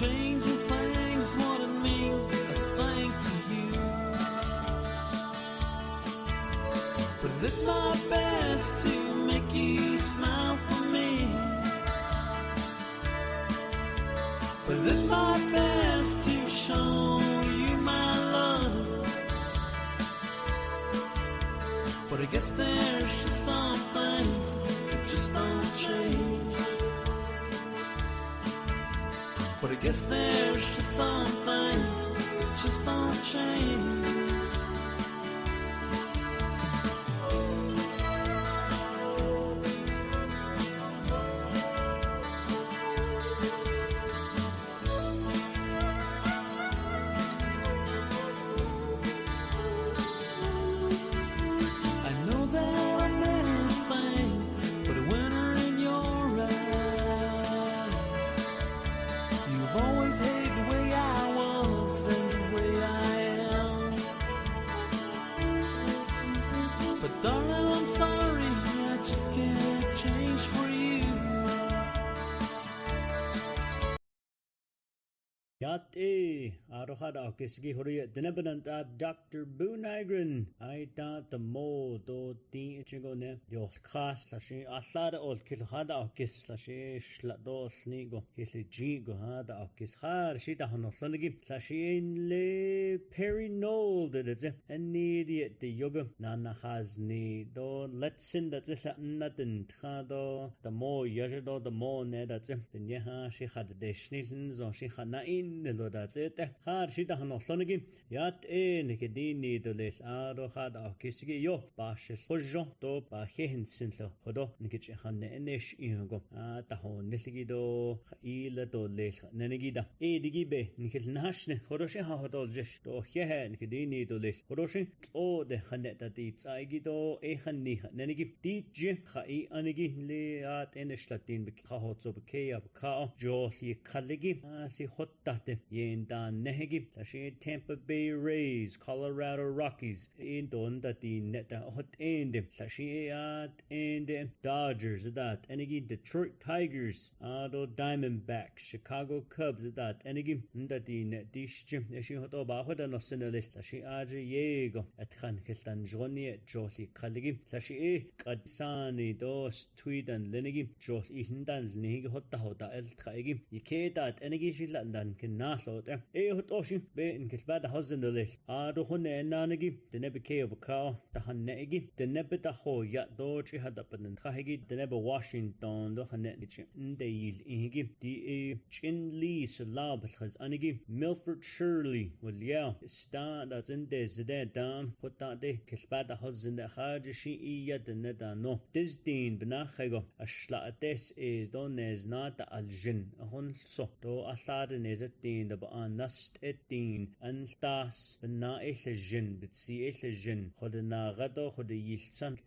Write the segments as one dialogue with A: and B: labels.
A: changing things wouldn't mean a thing to you. But I did my best to make you smile for me. But I did my best to show you my love. But I guess there's just some things that just don't change. But I guess there's just some things that just don't change.
B: Yate Arohada Kisgi Horia Denebananta Dr. Buu Nygren. I thought the mo do the chingone the cast slashi Asada or Kilhada Okis slashi Shlado Snigo Kisli Jigo Hada Okis Har Shita Honoslonigi slashi in le Perinol did it and need the yoga Nana has ni do let's send that this nothing Trado the more Yajado the more Nedat then Yaha she had the Schnittens or she had nain. That's it. Har shita hanoslonigi yat nikedini to les aro had a kisigi yo bashes hojo to ba hen sinlo hodo nikich hanne enesh ingo taho nisigido ila to les nenegida digibe nikel nashne horoshe ha hodol jesh to hehe nikedini to les horoshe o de hanne tati tsaigido hanni nenegi dj khai anigi le at eneshlatin be khahotso be kaya ka jo si khaligi si hotta Yenda Nehegi, Sashi Tampa Bay Rays, Colorado Rockies, in Don that the net hot end, Sashi at and Dodgers that Enigi Detroit Tigers, Ado Diamondbacks, Chicago Cubs that Enigi that the net dish Nashi Hotoba Hodano Senalis, Sashi Aji Yego, at Khan Kistan Johnny at Josie Kaligi, Sashi Kadsani dos Tweed and Lenigi, Jos Isndans Nig Hota Hota El Kaigi, Yke that Enigi Shilandan can Naslo there. Hot ocean, be in Kisbad house in the list. Ado Hone and Nanigi, the Nebeke of a cow, the Hanegi, the Nebeta Ho Yat Dochi had up in Tahigi, the Neba Washington, the Hanetich, the Yil Ingi, the Chin Lee Salab has Anigi, Milford Shirley, well, yeah, star that's in this dead down, put that day, Kisbad house in the Hajashi yet the Neta no. This Dean Benachego, a Schlates is done as not the Aljin, a Hon so, though a Saturn is a teen the Baan Nast Etin, and Stas, the Na Eslejin, but see Eslejin, Hodena Rado, Hode Yilsan,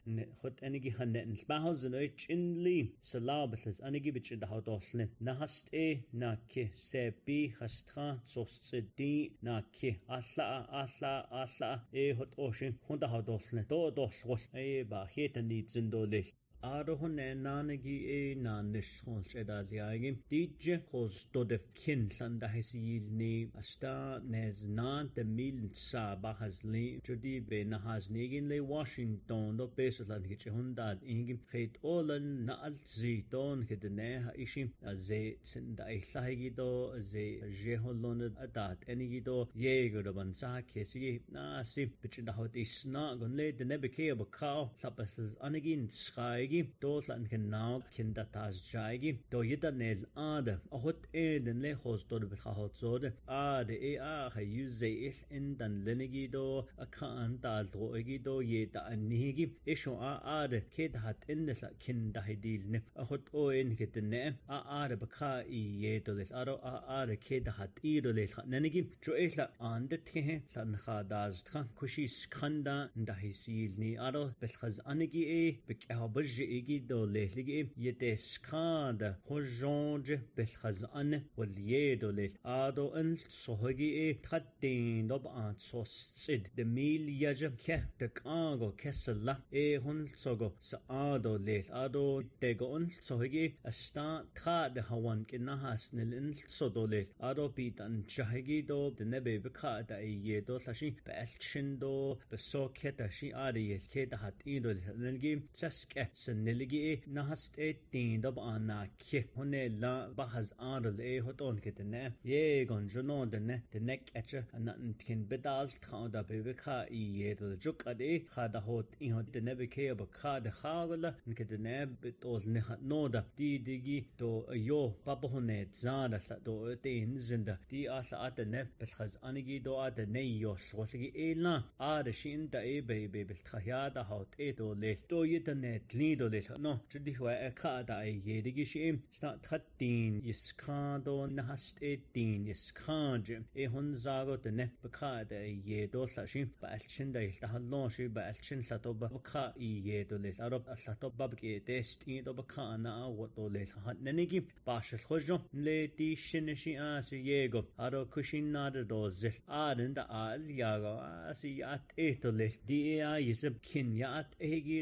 B: Hot Enigi Hanet and Spahos and H in Lee, Salabas, Anigibich in the Hodosne, Nahast na ke Sebi Hastra, Sostedi, na ke Asla, Hot Ocean, Honda Hodosne, Dodos was ba Heta needs in Dole. Arohon and Nanagi Nanish Honchedaliagi, DJ Hos to the Kinsland Hesi name, a star Nes not the Mil Saba has lee, Jodi Bena has Nigin lay Washington, no basis and Hitchhundad Ingim, Hate Olan Nalzi, Don Hidene Ishim, as they send the Isagido, as they Jeholoned at that, Enigido, Jaeger the Bansa, Kesi, Nasi, which in the hot is snug and laid the Nebeke of a cow, Sapas's Anigin Sky. Those land can now can that as jagi, though yet a nail other a hot aid and lay host to the hot sword. The AR use is in than Lenigido, a can't as Roegido yet a nigi, issue the kid hat in the kin the hidil a hot oin hit the name, the baka yet to this other the kid hat either less Nenigi, Joesla and the Tihe, San Hadas, Kushi Skanda, and the Hisil ni other, but has Anigi, Bekabaji. إيجي دولي لجي يتسكاد هجونج بالخزان واليه دولي آدو أنت صهجي تخدين دوب آن صوصد دميل يجب كه تكاغو كسلا هن صغو سآدو ليل آدو تيغو أنت صهجي أستا تخاد هوان كنهاس نل أنت صدو ليل آدو بيتان جهجي دو دنبي بكاد أيه دو ساشي بألتشن دو بسوكي تاشي آدي كده هات إيدو لنجي تسكي سنلجي نهست تين دوب آنا كي هنه لا بحز آدل هتون كتنه يغن جنو دنك أچه أنا نتكن بدال تخاودا ببكا إيه دو جوك أدي خادا هوت إيه دنبي كي بكاد خاغلا نكدنه بتوز نهات نودا دي ديجي دو يو بابا هنه زادا دو تين زندا دي آسا آتنه بسخز آنجي دو آتنه يوش وشلجي إيلا آدشين دا بي بالتخيادا هوت دو ليل دو يتنه تلين دو ليل نو جدي هو أكادا إيه ديجي شيم ستا تخدين يسكادو نهست تين يسكاج هن زاغو تنه بكادا إيه دو ساشي بألشن دا يلتهلون شي بألشن ساتو بكا إيه دو ليل أروب ساتو بابكي تستين دو بكا أنا وطو ليل ننجي باش الخجو لتي شنشي آسي ييغو أرو كشين نادر دو زل آدن دا آل ياغو آسي يات دو ليل دي يسب كين يات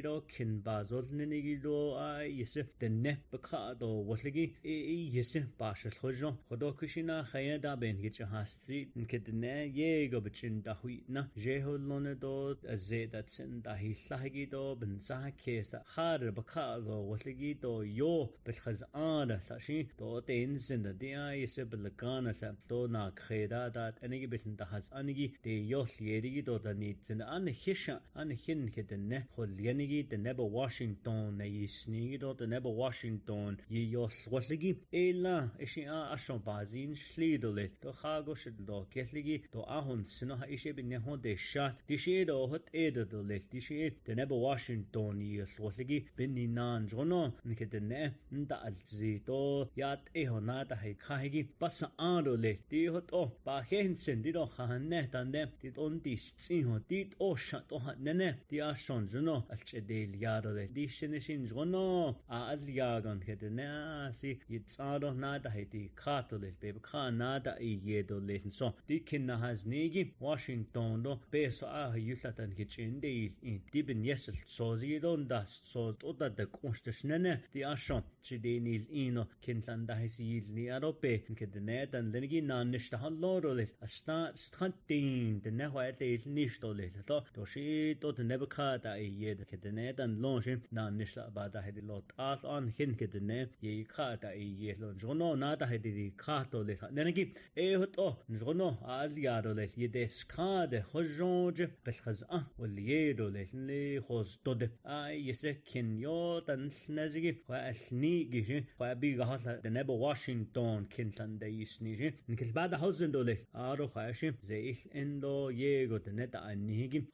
B: رو كين بازول ننجي دو يسب دنه بكا دو وطلقي يسب باش الخجو خدو كشينا خيادا بين هيچ هاستي نكدنه ييغو بچن دهوينا جيهو لون دو زيدت سن دهي ساهجي دو بنساها كيستا خار بكا دو وطلقي دو يو بالخزانة ساشي دو تين زند دي يسب لغانا سا دو ناك خيدا دات انيجي بسن دهاز انيجي دي يو سيدي دو دانيت زند ان خشا ان خين كدنه خل ينيجي دنبا واشنطن نيسنيجي دو دنبا واشنطن يوس وطلقي إلا إشي أشون بازين شليدو ليل دو خاغو شد دو كيسليجي دو آهون سنوها إشي بنهو دي شات دي شي دو هت إيدو دو ليل دي شي دنبا واشنطن يوس وطلقي بني نان جونو نكدنه ندا الزي دو يات إيهو نادا هي خاهيجي بس آدو ليل دي هت باهين سن دي دو خانه تاندم دي دون دي ستينو دي دو شات هت ننه دي أشون جونو الچديل يارو ليل دي شنشين جونو آل ياغن كدنه سي يتصادو نادا هيدي كاتوليل بيبكا نادا إيدو ليل سو دي كنا هزنيجي واشنطن دو بيسو يسلتن كيچين دي بن يسل سوزي دون داس سوز تودا دكونشتشننه دي أشون چدينيل إينو كنسان دا هسيلني أروبي كدنه دن لنجي نانشتهان لورو ليل أستا ستخنتين دنه هوات ليل نيشتو ليل دوشي دو دنبكا دا إيدو كدنه دن لونشي نانشتا بادا هيدي لوت آس آن خين كدنه يكادا إيه لون جونو نادا هيدي كاتو ليس ننجي هتو جونو آل يارو ليس يدس كاد خجوج بالخزأ واليدو ليس اللي خوز دود يسكن يو تنسنزجي وأثني جيشي وأبي غاصة دنبا واشنطن كنسان دايسنيشي نكس بعد حوزن ليس آرو خاشي زي إندو ييغو دنتا أنيجي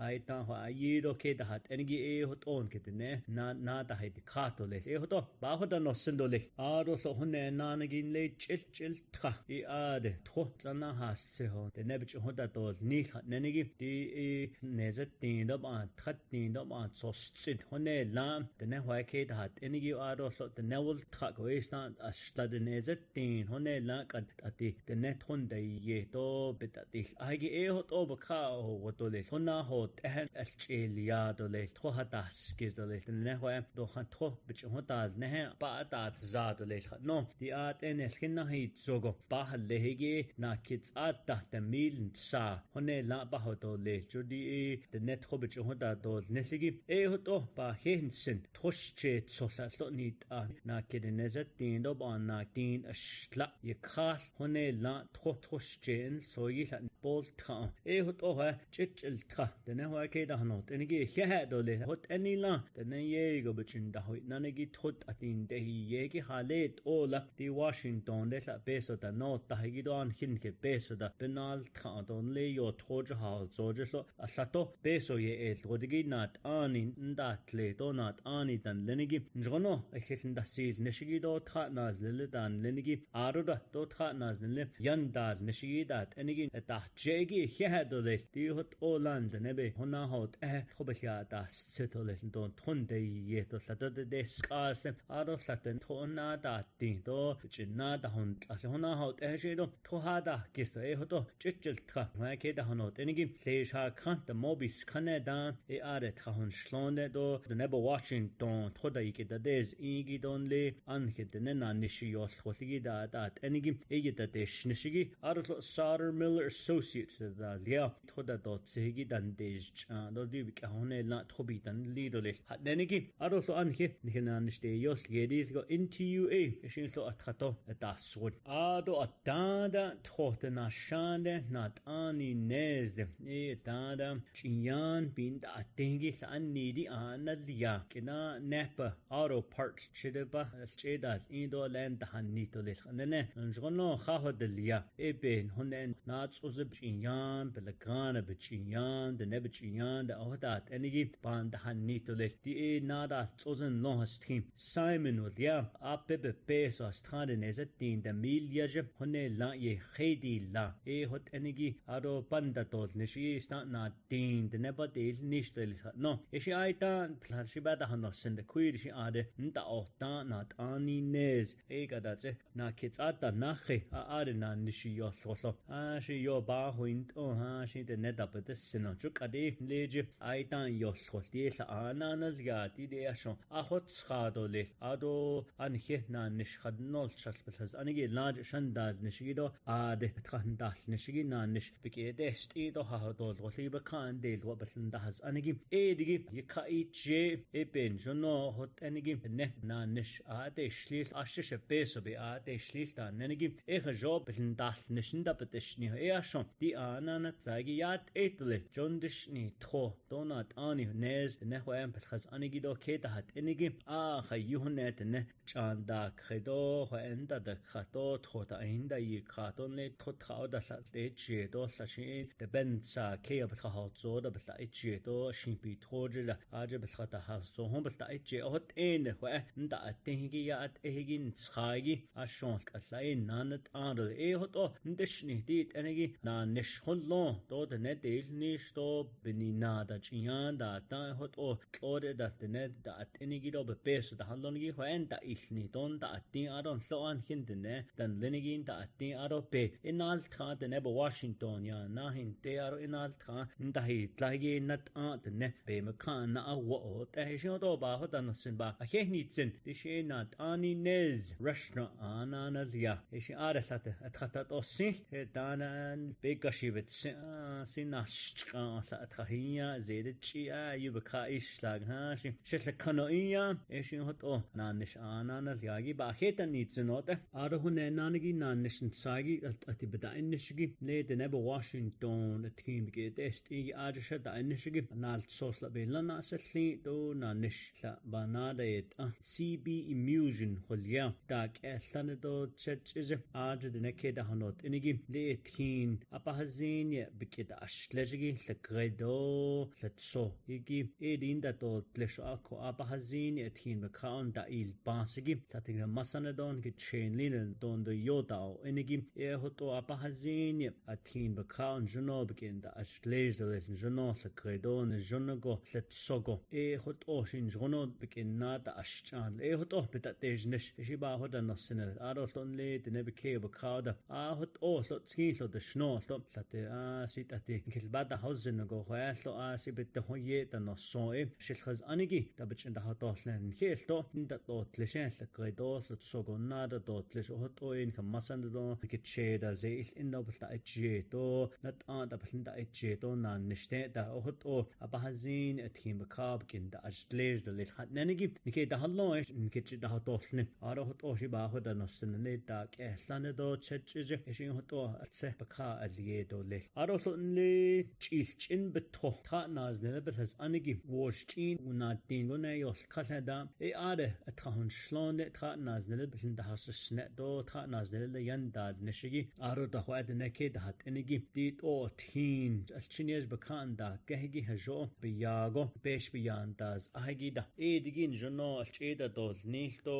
B: آيتا ييدو كده هات أنجي هتون كدنه نادا هيدي كاتو ليس هتو باهدا نوسندو ليس آرو سو هنه نانجين لي چل تخا آده تخو زنا هاستسيهو دنبچ هودا دول نيل ننجي دي نزت دين دبان تخت دين دبان سوستسد هنه لام دنه هواكيد هات انجي آرو سو دنول تخا كويستان أشتاد نزت دين هنه لام قد أتي دنه تخون دايه دو بتاتيل هايجي هتو بكاو ودو ليس هنا هو تهن الچيليا دو ليس تخو هتاس كيز دو ليس دنه هوا دو خان تخو بچ هوتاز نه باعتات زادو ليس نو دي آت نسكنا هيت زوغو باهل لهيجي ناكيتس آت تحت ميل نتسا هنه لا باهو ليس جو دي دنه تخو بچ هوتا دو نسيجي هتو باهين سن تخوش چه تسولا سلونيت ناكيد نزت دين دو بان ناكدين اشتلا يكخال هنه لا تخو تخوش چه سويل بول تخا هتو ها چچل تخا دنه هوا كيدا هنوت انجي خيه دو ليس هت اني لا دنه ييغو بچن دهوي نانجي تخوت اتين دهي ييغي حاليت اولا دي واشنطن دسا بيسو دا نوت تهيجي دو ان خنك بيسو دا بنال تخا دون لي يو تخوج حال زوجسلو اساتو بيسو يئل غدگي نات آني ندات لي دو نات آني دان لنجي نجغنو اكسيسن دا سيل نشيجي دو تخا نازل دان لنجي آرو دا دو تخا نازل ين دال نشيجي دات انجي دا جيجي خيه دو ليس دي هت اولان دنبي هنا هوت خوبسيا دا ستو ليس دون تخون on de yeto sata de scars them aro sata tona da tin do chinna da hon as hona hot ejido to hada kisto e hoto chichil tra ma ke da honot enigi se sha kan the mobis kanada e are tra hon shlonde do the nebo Washington thoda ike da des igi donle an hit the na nishi yos khosigi da enigi e da de shnishigi aro Sauter Miller Associates da lia thoda dot segi dan des do di ka hone la thobi dan lidole hat enigi aro so an he nihna nishte yos gedis go into UA shin so athato da sword ado atada thote na shande nat ani nezde e tada chinyan bin da tengi san nidi analia kina nepa auto parts chideba chedas indo land hanito le nene njono khahodelia eben honen nats uz chinyan belagana chinyan de neb chinyan da odat enigi band hanito le di nada zozen lohas team Simon with ya apebe peso strade nezetin de milyaje hone la ye khedi la e hot enigi ado panda tot nishi sta na tin de nebadil nishtel no ishi aita plashibada hanos in de kuirishi ade nda ota na ani nez e gadaze na kitsata nache ade na nishi yo solo shi yo ba huint o ha shi de nedap de sino juk ade leje aita yo sholti la ananal gati de ashon a hot schado le ado an he na nish khadnol chalbas anigi large shandal nishido ade thandal nishigi na nish bike desti do ha do liba kan del wa basan das anigi edigi yikai je eben jono hot anigi ne na nish ade shlil ashishe beso be ade shlil da nenigi e job basan das nishinda betishni e ashon di anana zeige yat etle jondishni tho donat ani nez ne ho em khaz anigi do ke da hat enigi a khayuhnet ne chanda khdo ho enda da khato thota inda yi khaton le thotha da sa de che do sa shin de bensa ke ab kha zo da bsa che do shin bi thoje da aje bsa ta ha so hom bsa che hot en ho nda atengi ya at egin tsagi a shon kasai nanat andel e hot o ndishni dit enigi na nish kholo do de ne de nish do benina da chian da ta hot o tlore da de ne da at enigi do be peso da handongi ho en da ilni don da atin aron so an hindene dan lenigin da atin aro pe inal kha de ne Washington ya na hin te aro inal kha nda hi tlagi nat a de ne be ma khan na a wo ta he sho do ba ho dan sin ba a he ni tsin di she nat ani nez restaurant ana zia e she ara sat at khata to sin he danan be gashibet sin na shqa sa at khahiya zede chi a yu be kha ish lag ha she she kano iya e she hot o na nish ana zia gi ba he tan ni tsinot ara hu ne nanigi na nish sagi at beda inishigi ne de ne Washington the team ge test I arsha da inishigi nal sos la be lana sli do na nish la banada it CB immusion holya da kestan do church is arj de ne ke da hanot inigi le teen apahazin ye bikida ashlejigi le gredo le so igi edin da do tlesh ako apahazin ye teen account da il basigi sating masanadon ge chain linen don do yoda inigi e hoto apahazin ye atin account jono begin da ashlej le jono le gredo ne jono go le sogo e hoto shin jono begin na da ashchan e hoto beta tejnish shiba hoda nosine adolton le de ne beke bakada a hoto so tski so de shno so sate a sitati kilbada hausen go khalo a sibet de hoye da no so e shilkhaz anigi da bichin da hoto len khelto da to tleshen le gredo so sogo na da to tlesh hoto in kamasan do ke che da ze il in da basta che to nat a da basta che to na nishte da hoto abahazin etim bakab kin da astlej da le khat nenigi ke da hallo ke che da hoto len ara hoto shi ba hoda no sin ne da ke lan do chechje shin hoto atse bakha aliye do le ara so le chil chin betho tha naz ne bethas anigi wash chin una dingo ne yos khalada e are athon shlone tha naz ne bethin da has sne do tha naz ne le yan da nishigi ara da khwad ne ke da hat enigi dit o thin alchinies bakan da gehgi hajo biyago besh biyandaz ahgi da e digin jono alcheda do nilto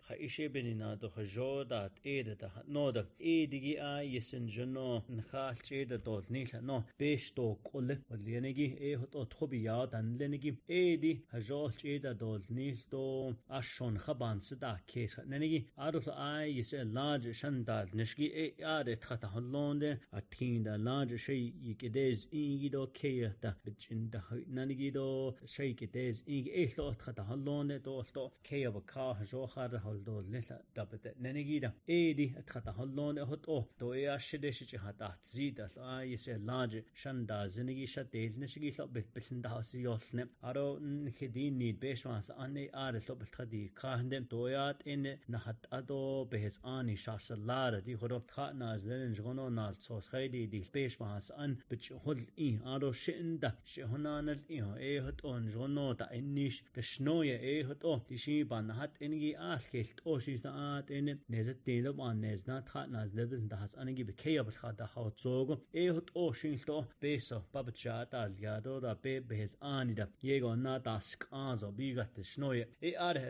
B: khaishe benina do hajo da e da no da e digi a yesen jono nkha alcheda do nil no besh to kol walenigi e hoto thobiya dan lenigi e di هجول إيدا دول نيل دو أشون خبان سدا كيس ننجي أروح يس لاج شندال نشجي تخته هاللون ده أتين ده لاج شيء يكدز إنجي دو كيه ده بتشين ده ننجي دو شيء كدز إنجي لو تخته هاللون ده دو كيه بكا هجول خار هال دول لسه دبت ننجي ده دي تخته هاللون ده هتو دو أشدش جهة تزيد يس لاج شندال زنجي شديل نشجي لو بتبلن ده سياسن أرو نخدين نيد بيش ماس أني لو بتخدي كاهندم دويات إن نحت أدو بهز آني شاش اللار دي خرب خاطنا زلن جغنو نال صوص خيدي دي بيش ماس أن بتشهل أرو شئن ده شهنا نل هت أون جغنو تا إنيش تشنوية هت دي شي بان نحت إنجي خيلت شيش نات إن نزت دينو بان نزنات خاطنا زلبل دهس أنجي بكيا بتخاطا حوت زوغو هت شينتو بيسو بابتشاتا اليادو دا بهز آني دا يغو نا تاسك آزو بيغت شنوية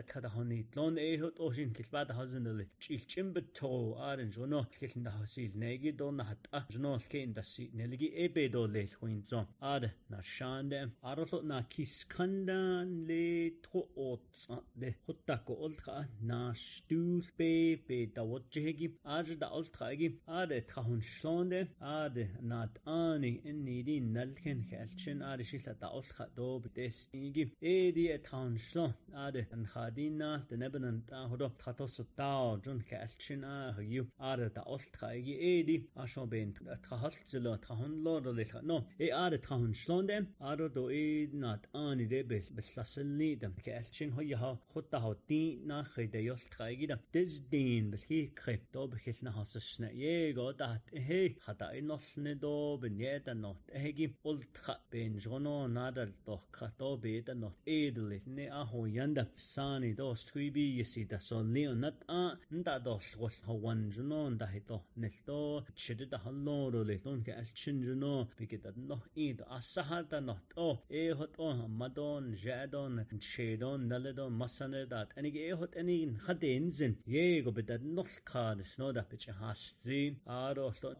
B: تخدا هونيت لون هت شين كلبات هزن اللي تشيل بتو جونو كيلن ده هسيل نيجي دون نحت جونو كين دسي نلقي بيدو ليل وين زون نشان ده أرسل نا كيس كندان لي تو أوتس ده خدتكو ألتقى ناشتول بي داوت جهجي دا ألتقى جي تخون شلون ده نات آني إني دي نلكن خالشن شيلة دا ألتقى دو بتستيجي دي تخون شلون نخادين ناس دنبنن هدو تخطوس التاو جون كالشن هيو دا ألتقى جي دي عشان بين تخهلت زلو تخون لور اللي نو تخون شلون ده دو نات آني ده بسلسلني ده كالشن هيها خطة هو دين ناخي ده يلتقى جي ده دين بسكي خيب دو بخلنا هسسنا يغو تحت خطأ نصن دو بنيتا نوت جي ألتقى بين جونو نادل دو خطو بيتا نوت دلي هو يندا ساني دو ستويبي يسي دا سوليو نت ندا دو سغل هوان جنو ندا هيتو نلتو تشد دا هلورو ليتون كالشن جنو بكتا نو دو أسحر دا نوت هوت مدون جادون شيدون نلدون مسانر دات انيجي هوت انين خدين زن يغو بدا نلقا شنو دا بيش هاستزين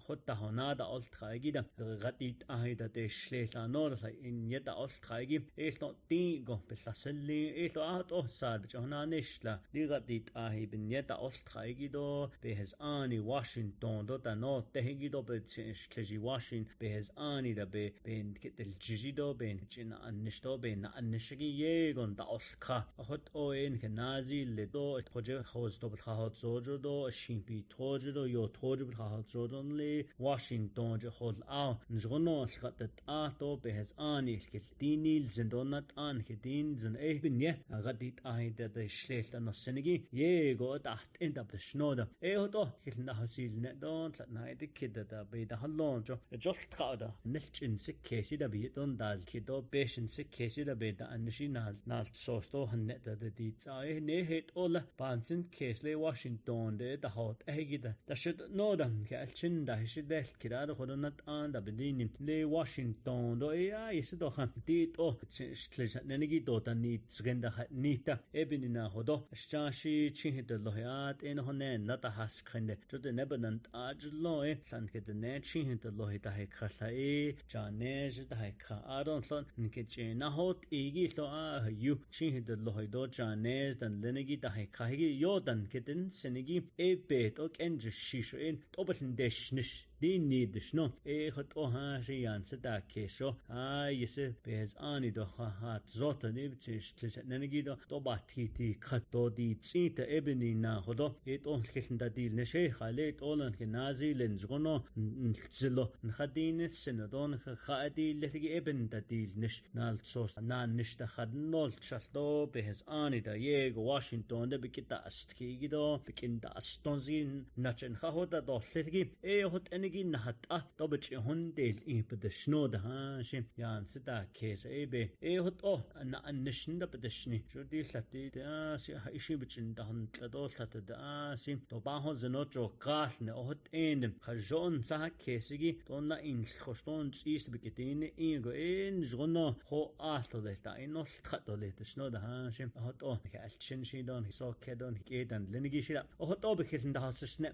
B: خطا هونا دا ألتقى دا غديت دا تشليسا نورسا إن يدا ألتقى نو تيغو بسلسلي صار بجهنا نشلا لغديت بن يدا ألتقى دو بهز آني واشنطن دو دا نو تهيجي دو بتشلجي واشن بهز آني دا بين كتل جيجي دو بين جنا أنشتو بين أنشجي يغون دا ألتقى أخد إن كنازي لدو اتخوجي خوز دو بتخاهد زوجو دو الشيمبي توجو دو يو توجو بتخاهد زوجو لي واشنطن جهول نجغنو ألتقى دو بهز آني الكتيني الزندونات كدين زن بنيه غديت دا شليل دا نصنجي يغو تحت انت بتشنو دا هتو كلنا هسيل ندون تلنا كده دا بيدا هاللون جو تقادا نلچن سكيسي دا بيدون دال كدو بيشن سكيسي دا بيدا انشي نال صوستو هنت دا دي تاي نهت اولا بانسن كيسلي واشنطن دا هوت دا شد نو دا كالچن دا شد كده دا خدونات دا بدين لي واشنطن دو يسدو خان ديت شتلج ننجي دوتا نيت سغندا نيتا ابننا هدو شاشي تشيه دلوهيات ان هنن نتا حسخنده جد نبنن اجلو سان كده نه تشيه دلوهي تاهي خلاي جانج تاهي خا ادون سون نكجي نهوت ايغي سو يو تشيه دلوهي دو جانج دن لنجي تاهي خاهي يودن كدن سنجي بيت اوك انج شيشو ان توبسن دشنش دي نيد شنو خط هاشي يانسدا كيشو يسه بهز آني دو خاهات زوتا نبتش ننجي دو باتيتي خطو دي تسيتا ابني ناخدو اون كيسن ديل نشي خاليت اولن كنازي لنزغنو نلتزلو نخدين السندون خادي لتجي ابن ديل نش نال صوص نان نش دخد نول تشالدو بهز آني دا يغ واشنطن دا بكتا استكيجي دو بكتا استونزين نچن خاهودا دو لتجي هوت انجي نحت دوبچ هون ديل بدشنو ده شين يان سدا كيس بي هوت انا انشن دا بدشني شو دي لتي دا سي ايشي بچن دا هن تدو لت دا سي تو باهو زنو جو قاسن هوت ان خجون سا كيسجي دونا ان خوشتون تسيس بكتين ايغو ان جونو هو اصل دا انو خطو لت شنو ده شين هوت كالشن شي دون سو كدون كيدن لنجي شي هوت بكيسن دا حسسن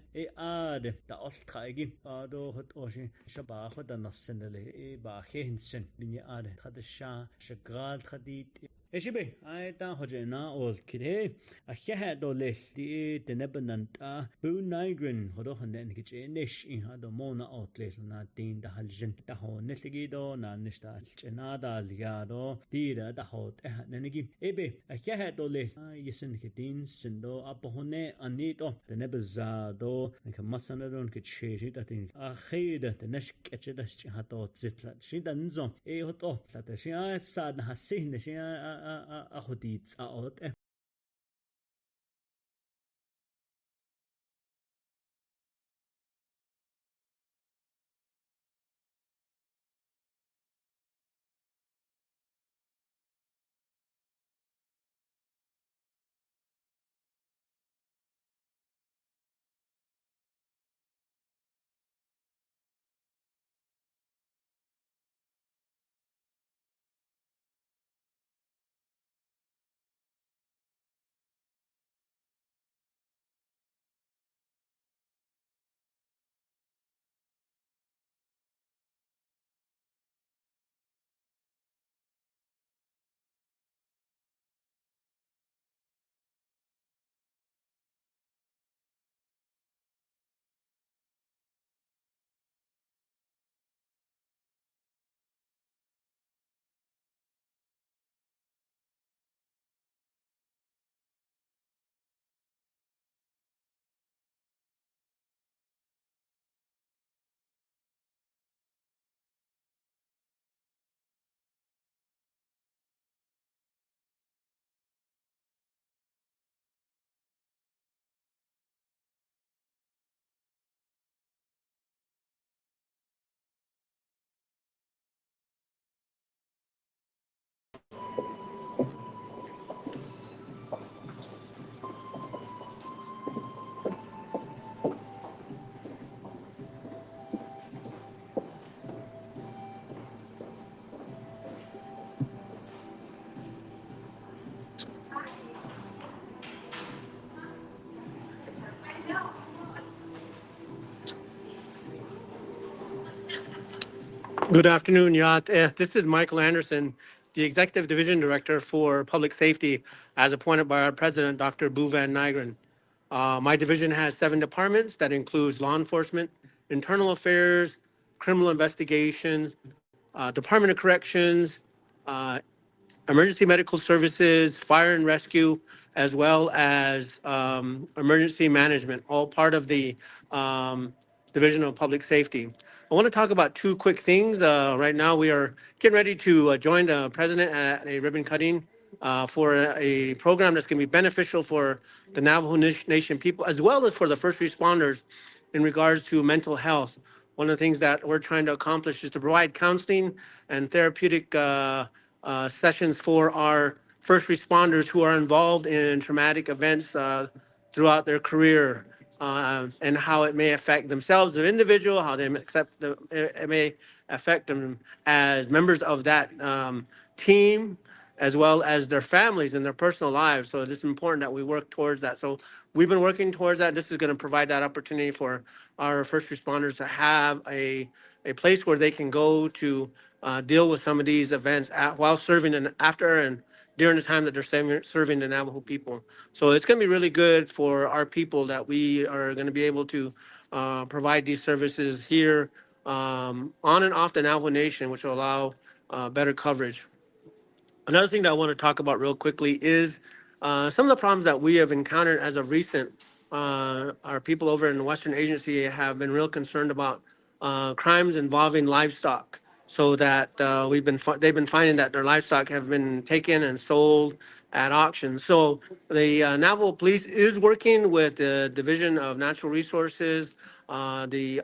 B: دا ألتقى دو هت شي شبا خد نصن لي باخين سن بني خد الشا شغال خديت Eshibe, I ta hojena ol kide. A head o less the Nebenant Buu Nygren, Hodohan Kitchenish in Hadomona outlet, not Dean the Haljan, the Ho Netigido, Nanista, Chenada, Liado, Tira, the Hot, Nenegi, Ebe, a head o less, Yesen Kitin, Sindo, Apohone, Anito, the Nebazado, and Kamasanadon Kitchi, that in a head, the Nesh Ketchedash Hato Zitla, she done so, a hoto, that she sad has seen the she أخديت أوت.
C: Good afternoon, Yacht. This is Michael Anderson, the Executive Division Director for Public Safety, as appointed by our President, Dr. Buu Nygren. My division has 7 departments that includes law enforcement, internal affairs, criminal investigations, Department of Corrections, emergency medical services, fire and rescue, as well as emergency management, all part of the Division of Public Safety. I want to talk about 2 quick things. Right now, we are getting ready to join the president at a ribbon cutting for a program that's going to be beneficial for the Navajo Nation people, as well as for the first responders in regards to mental health. One of the things that we're trying to accomplish is to provide counseling and therapeutic sessions for our first responders who are involved in traumatic events throughout their career, and how it may affect themselves as an individual, how they accept it may affect them as members of that team, as well as their families and their personal lives. So it's important that we work towards that. So we've been working towards that. This is going to provide that opportunity for our first responders to have a place where they can go to deal with some of these events while serving and after and during the time that they're serving the Navajo people. So it's going to be really good for our people that we are going to be able to provide these services here on and off the Navajo Nation, which will allow better coverage. Another thing that I want to talk about real quickly is some of the problems that we have encountered as of recent. Our people over in the Western Agency have been real concerned about crimes involving livestock, so that they've been finding that their livestock have been taken and sold at auctions. So the Navajo Police is working with the Division of Natural Resources, the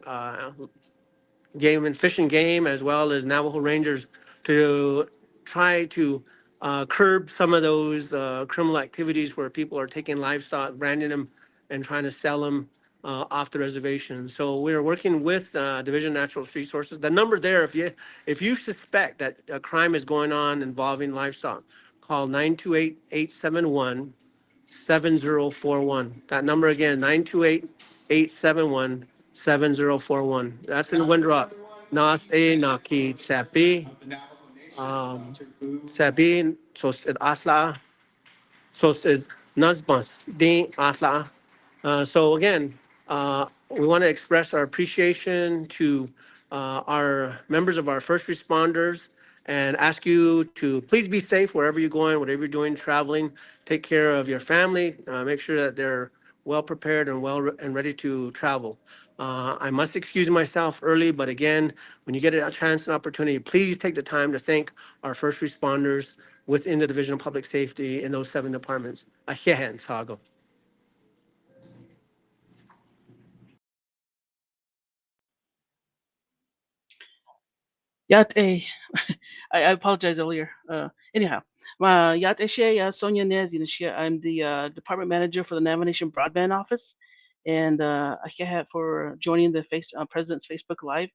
C: game and fish and game, as well as Navajo Rangers, to try to curb some of those criminal activities where people are taking livestock, branding them, and trying to sell them off the reservation. So we are working with Division of Natural Resources. The number there, if you suspect that a crime is going on involving livestock, call 928-871 7041. That number again, 928-871-7041. That's in Windrock. Nas e na ki sapi. Sabine, sos asla, sos nazbas, din asla. So again, we want to express our appreciation to our members of our first responders and ask you to please be safe wherever you're going, whatever you're doing, traveling. Take care of your family. Make sure that they're well prepared and and ready to travel. I must excuse myself early, but again, when you get a chance and opportunity, please take the time to thank our first responders within the Division of Public Safety in those 7 departments. Ahead, Sago.
D: Yat A. I apologize earlier. Anyhow, Yat Eshe, Sonia Nez, I'm the department manager for the Navigation Broadband office, and I have for joining the President's Facebook Live.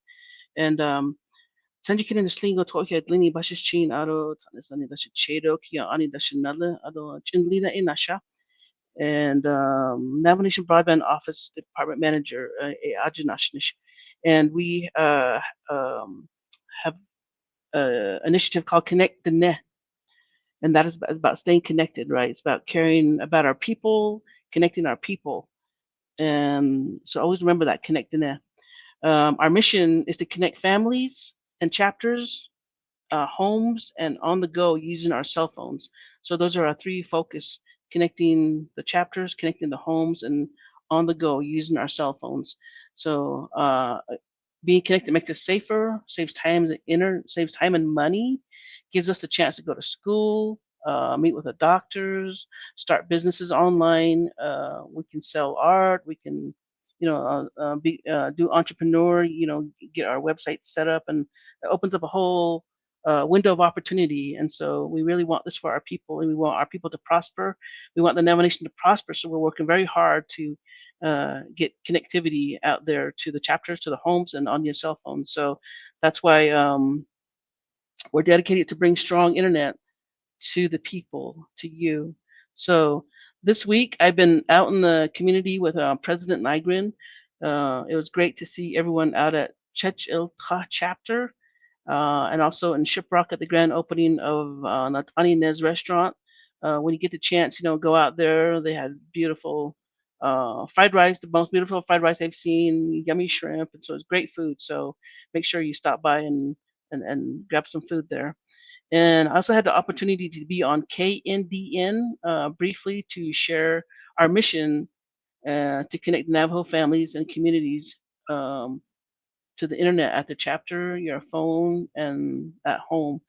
D: And Sanjikin in the Slingo Tokia Lini Bashis Chin Ado Tanisani Dashi Chedo Kia Ani Dashinala Ado Chinlina Inasha and Navigation Broadband office department manager Ajinashnish. And we have initiative called Connect the Net, and that is about staying connected, right? It's about caring about our people, connecting our people, and so always remember that Connect the Net. Our mission is to connect families and chapters, homes, and on the go using our cell phones. So those are our 3 focus: connecting the chapters, connecting the homes, and on the go using our cell phones. So being connected makes us safer, saves time and money, gives us a chance to go to school, meet with the doctors, start businesses online. We can sell art. We can, do entrepreneur. Get our website set up, and it opens up a whole window of opportunity. And so we really want this for our people, and we want our people to prosper. We want the Nation to prosper. So we're working very hard to get connectivity out there to the chapters, to the homes, and on your cell phone. So that's why we're dedicated to bring strong internet to the people, to you. So this week I've been out in the community with President Nygren. It was great to see everyone out at Chech Ilka chapter, and also in Shiprock at the grand opening of Natani Nez restaurant. When you get the chance, go out there. They had beautiful fried rice, the most beautiful fried rice I've seen, yummy shrimp, and so it's great food. So make sure you stop by and grab some food there. And I also had the opportunity to be on KNDN briefly to share our mission to connect Navajo families and communities to the internet at the chapter, your phone, and at home.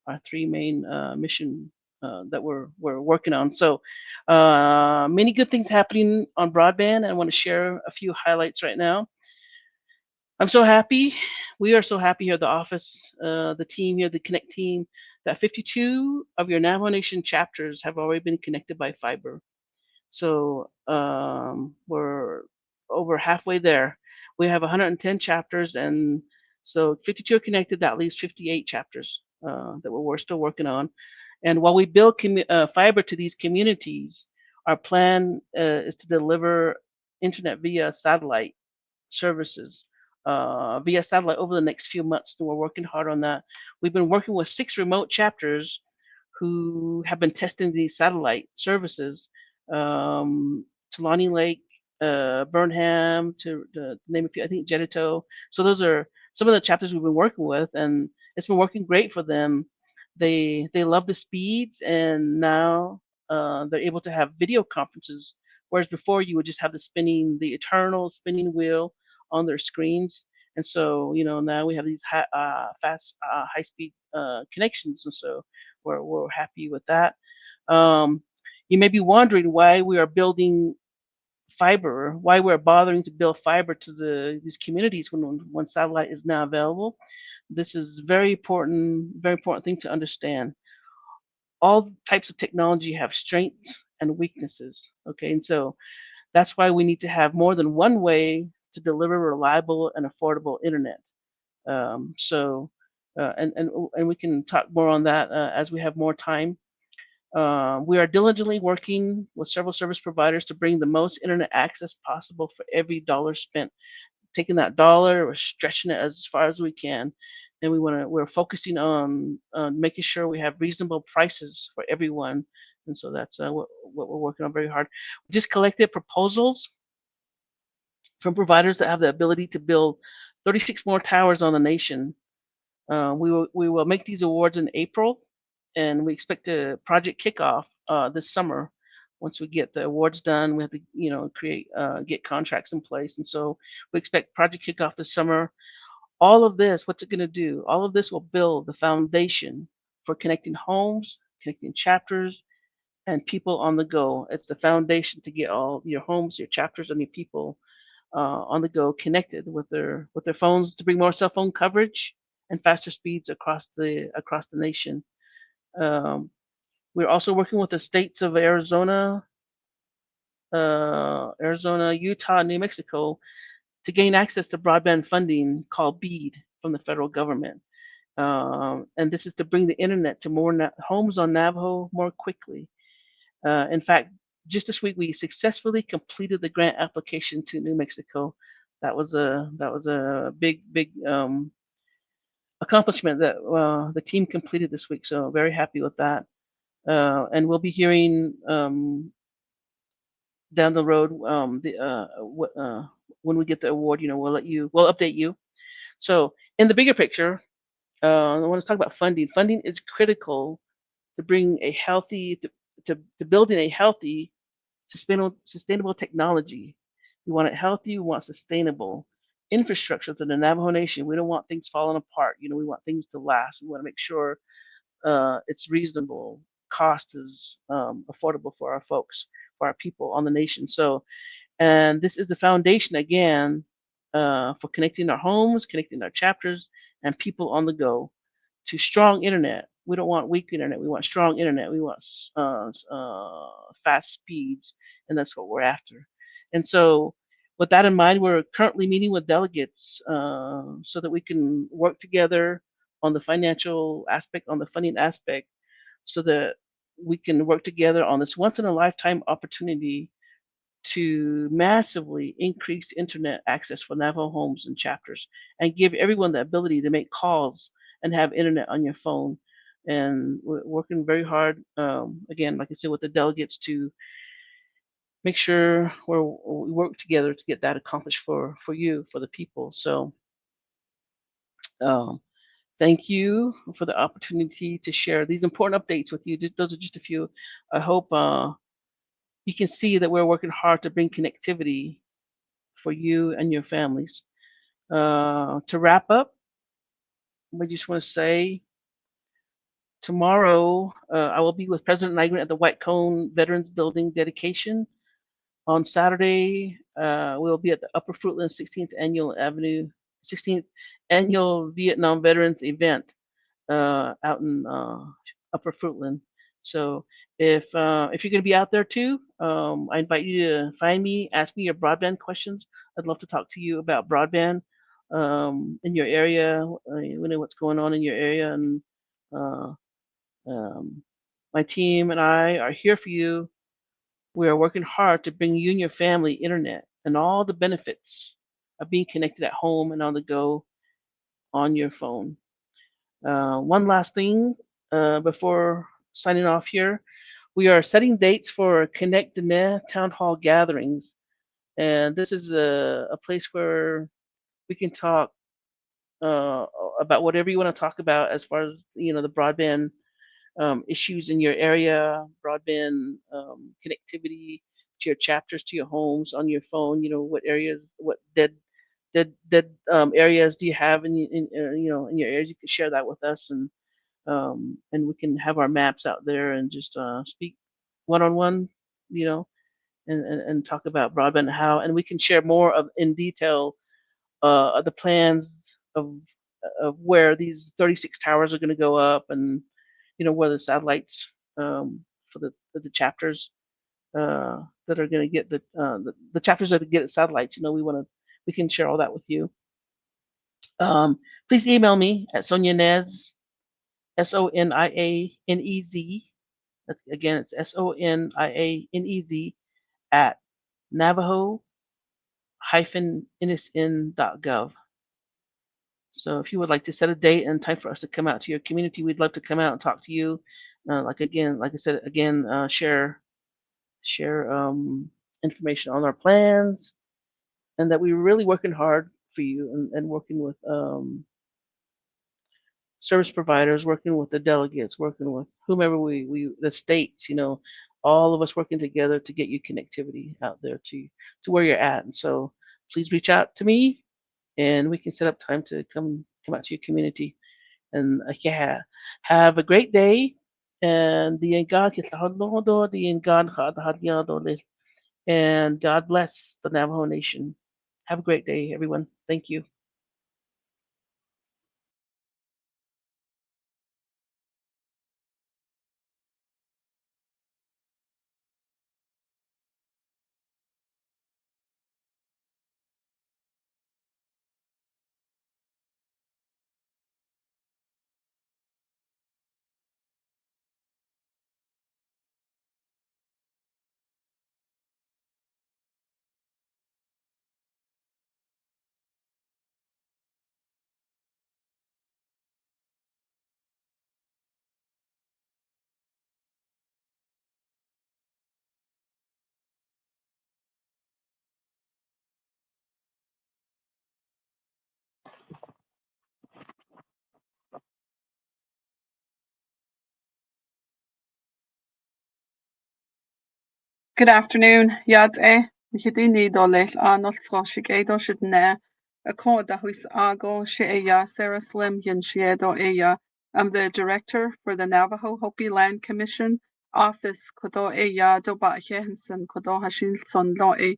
D: Our 3 main mission that we're working on. So many good things happening on broadband. I want to share a few highlights right now. I'm so happy. We are so happy here at the office, the team here, the Connect team, that 52 of your Navajo Nation chapters have already been connected by fiber. So we're over halfway there. We have 110 chapters, and so 52 are connected. That leaves 58 chapters that we're still working on. And while we build fiber to these communities, our plan is to deliver internet via satellite services via satellite over the next few months. And we're working hard on that. We've been working with 6 remote chapters who have been testing these satellite services. Tulani Lake, Burnham, to name a few, I think Jedito. So those are some of the chapters we've been working with, and it's been working great for them. They love the speeds, and now they're able to have video conferences, whereas before you would just have the eternal spinning wheel on their screens. And so, now we have these fast, high-speed connections, and so we're happy with that. Um, you may be wondering why we are building fiber, why we're bothering to build fiber to these communities when satellite is now available. This is very important thing to understand. All types of technology have strengths and weaknesses. Okay, and so that's why we need to have more than one way to deliver reliable and affordable internet. And we can talk more on that as we have more time. We are diligently working with several service providers to bring the most internet access possible for every dollar spent. Taking that dollar, we're stretching it as far as we can. and we're focusing on making sure we have reasonable prices for everyone, and so that's what we're working on very hard. We just collected proposals from providers that have the ability to build 36 more towers on the nation. We will make these awards in April, and we expect a project kickoff this summer. Once we get the awards done, we have to create get contracts in place, and so we expect project kickoff this summer. All of this, what's it going to do? All of this will build the foundation for connecting homes, connecting chapters, and people on the go. It's the foundation to get all your homes, your chapters, and your people on the go connected with their phones to bring more cell phone coverage and faster speeds across the nation. Um, we're also working with the states of Arizona, Utah, and New Mexico to gain access to broadband funding called BEAD from the federal government. And this is to bring the internet to more homes on Navajo more quickly. In fact, just this week we successfully completed the grant application to New Mexico. That was a big accomplishment that the team completed this week. So very happy with that. And we'll be hearing down the road when we get the award. We'll update you. So in the bigger picture, I want to talk about funding. Funding is critical to bring a healthy to building a healthy sustainable technology. We want it healthy. We want sustainable infrastructure to the Navajo Nation. We don't want things falling apart. We want things to last. We want to make sure it's reasonable. Cost is affordable for our folks, for our people on the nation. So, and this is the foundation again for connecting our homes, connecting our chapters, and people on the go to strong internet. We don't want weak internet. We want strong internet. We want fast speeds, and that's what we're after. And so, with that in mind, we're currently meeting with delegates so that we can work together on the financial aspect, on the funding aspect, so that we can work together on this once in a lifetime opportunity to massively increase internet access for Navajo homes and chapters and give everyone the ability to make calls and have internet on your phone. And we're working very hard, again, like I said, with the delegates to make sure we work together to get that accomplished for you, for the people. So um, thank you for the opportunity to share these important updates with you. Those are just a few. I hope you can see that we're working hard to bring connectivity for you and your families. To wrap up, I just want to say tomorrow I will be with President Nygren at the White Cone Veterans Building dedication. On Saturday, we'll be at the Upper Fruitland 16th Annual Vietnam Veterans event out in Upper Fruitland. So if you're going to be out there too, I invite you to find me, ask me your broadband questions. I'd love to talk to you about broadband in your area, what's going on in your area, and uh, um, my team and I are here for you. We are working hard to bring you and your family internet and all the benefits of being connected at home and on the go on your phone. One last thing before signing off here. We are setting dates for Connect Dene Town Hall gatherings. And this is a place where we can talk uh, about whatever you want to talk about as far as, the broadband issues in your area, broadband connectivity to your chapters, to your homes, on your phone. What areas, what dead areas do you have in your areas? You can share that with us, and we can have our maps out there and just speak one on one, you know, and talk about broadband and we can share more of in detail of the plans of where these 36 towers are going to go up, and where the satellites for the chapters that are going to get the chapters that get satellites. We can share all that with you. Please email me at Sonianez, Sonianez. Again, it's Sonianez at Navajo-NSN.gov. So if you would like to set a date and time for us to come out to your community, we'd love to come out and talk to you. Like I said again, share information on our plans, and that we're really working hard for you and working with service providers, working with the delegates, working with whomever the states, all of us working together to get you connectivity out there to where you're at. And so please reach out to me and we can set up time to come out to your community. And yeah, have a great day. And the God and God bless the Navajo Nation. Have a great day, everyone. Thank you.
E: Good afternoon, Yadé. Hidini dolel Arnold Schoshigado should ne a coda who's ago sheya Sarah Slim Yin Shiedo Eya. I'm the director for the Navajo Hopi Land Commission Office Kodo Eya Doba Henson Kodo Hashil Son Lo E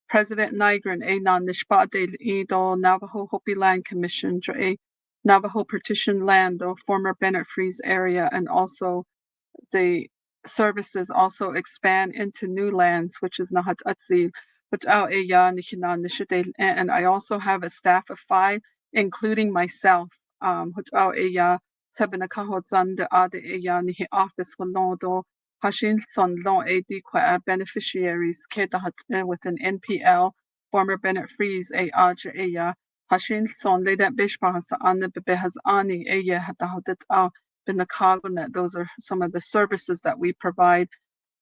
E: President Nygren A non Nishbade Edo Navajo Hopi Land Commission Jo A Navajo Partition Land or former Bennett Freeze area and also the services also expand into new lands, which is Nahat Atzi, and I also have a staff of 5, including myself. Beneficiaries with an NPL, former Bennett Freeze, Hashin son ledet bishpahas an bebehas ani those are some of the services that we provide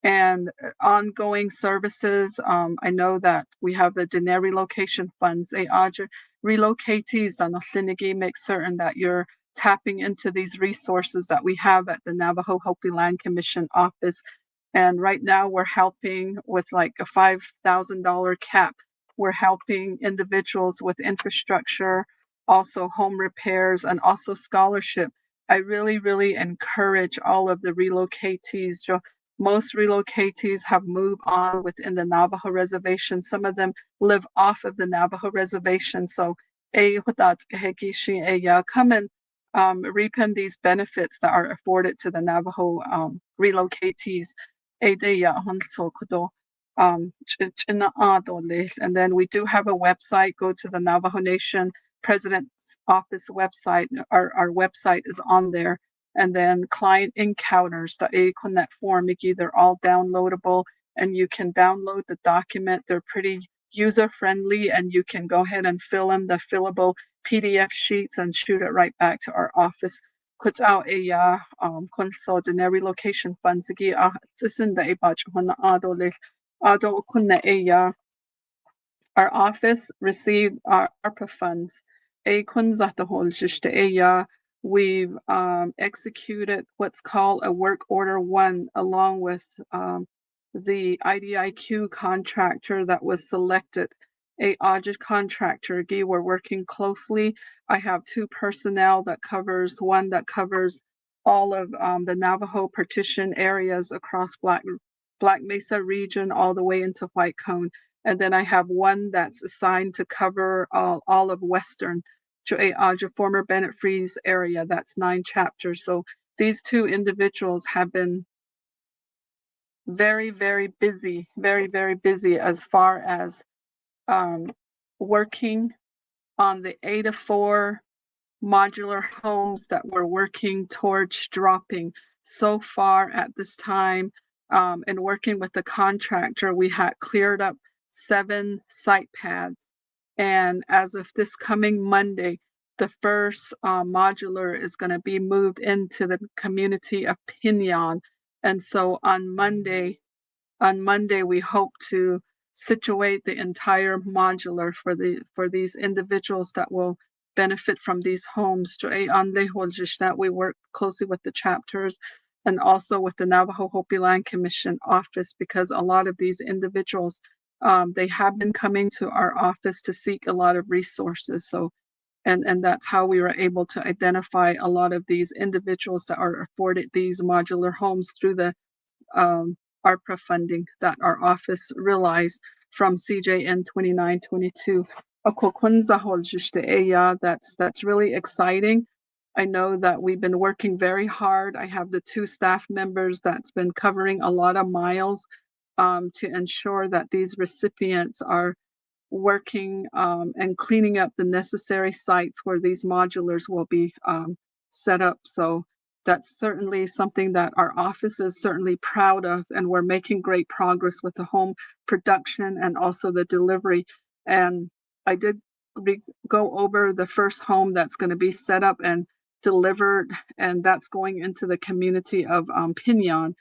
E: and ongoing services. I know that we have the Dene relocation funds. Relocatees on the make certain that you're tapping into these resources that we have at the Navajo Hopi Land Commission office. And right now we're helping with like a $5,000 cap. We're helping individuals with infrastructure, also home repairs, and also scholarship. I really, really encourage all of the relocatees. Most relocatees have moved on within the Navajo reservation. Some of them live off of the Navajo reservation. So, come and reap in these benefits that are afforded to the Navajo relocatees. And then we do have a website. Go to the Navajo Nation President's Office website. Our website is on there. And then client encounters, the ACONNET form, they're all downloadable and you can download the document. They're pretty user friendly and you can go ahead and fill in the fillable PDF sheets and shoot it right back to our office. Puts out a consolidatory location funds. It's in the our office received our ARPA funds. We've executed what's called a work order 1 along with the IDIQ contractor that was selected. A audit contractor. We're working closely. I have 2 personnel that covers, one that covers all of the Navajo partition areas across Black Mesa region all the way into White Cone. And then I have one that's assigned to cover all of Western, former Bennett Freeze area. That's 9 chapters. So these 2 individuals have been very, very busy, very, very busy as far as working on the 8-4 modular homes that we're working towards dropping. So far at this time, and working with the contractor, we had cleared up 7 site pads. And as of this coming Monday, the first modular is going to be moved into the community of Pinyon. And so on Monday, we hope to situate the entire modular for these individuals that will benefit from these homes. That we work closely with the chapters and also with the Navajo Hopi Land Commission office, because a lot of these individuals, they have been coming to our office to seek a lot of resources. So, and that's how we were able to identify a lot of these individuals that are afforded these modular homes through the ARPA funding that our office realized from CJN 2922. That's really exciting. I know that we've been working very hard. I have the 2 staff members that's been covering a lot of miles to ensure that these recipients are working and cleaning up the necessary sites where these modulars will be set up. So that's certainly something that our office is certainly proud of, and we're making great progress with the home production and also the delivery. And I did go over the first home that's going to be set up and delivered, and that's going into the community of Pinyon.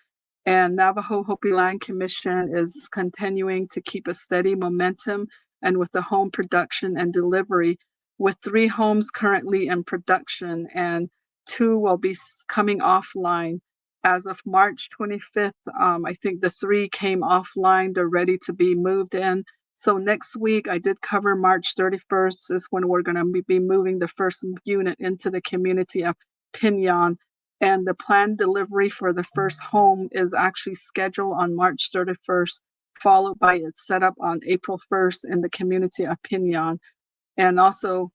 E: And Navajo Hopi Land Commission is continuing to keep a steady momentum and with the home production and delivery, with 3 homes currently in production and 2 will be coming offline. As of March 25th, I think the 3 came offline. They're ready to be moved in. So next week, I did cover March 31st is when we're going to be moving the first unit into the community of Pinyon. And the planned delivery for the first home is actually scheduled on March 31st, followed by its setup on April 1st in the community of Pinyon. And also,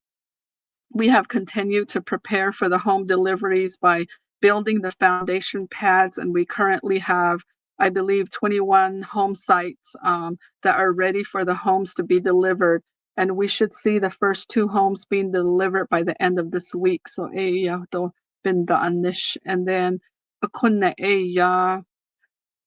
E: we have continued to prepare for the home deliveries by building the foundation pads, and we currently have, I believe, 21 home sites that are ready for the homes to be delivered. And we should see the first 2 homes being delivered by the end of this week. So, and then,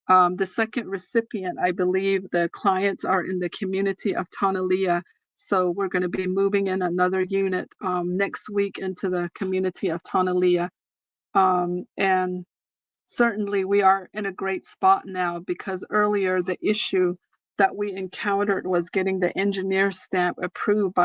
E: the second recipient, I believe the clients are in the community of Tonalea. So we're going to be moving in another unit next week into the community of Tonalea. And certainly we are in a great spot now, because earlier the issue that we encountered was getting the engineer stamp approved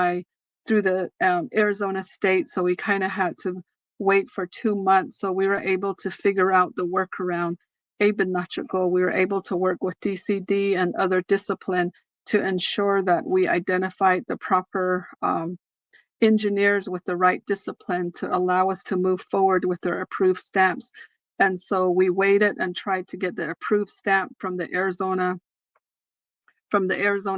E: through the Arizona state. So we kind of had to wait for 2 months. So we were able to figure out the workaround. We were able to work with DCD and other discipline to ensure that we identified the proper engineers with the right discipline to allow us to move forward with their approved stamps. And so we waited and tried to get the approved stamp from the Arizona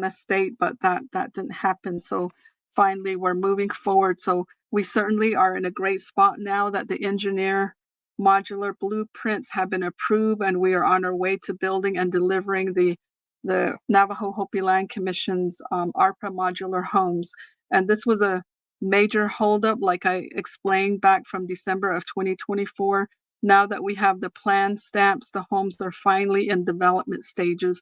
E: state, but that didn't happen. So finally we're moving forward. So we certainly are in a great spot now that the engineer modular blueprints have been approved, and we are on our way to building and delivering the Navajo Hopi Land Commission's ARPA modular homes. And this was a major holdup, like I explained back from December of 2024. Now that we have the plan stamps, the homes are finally in development stages.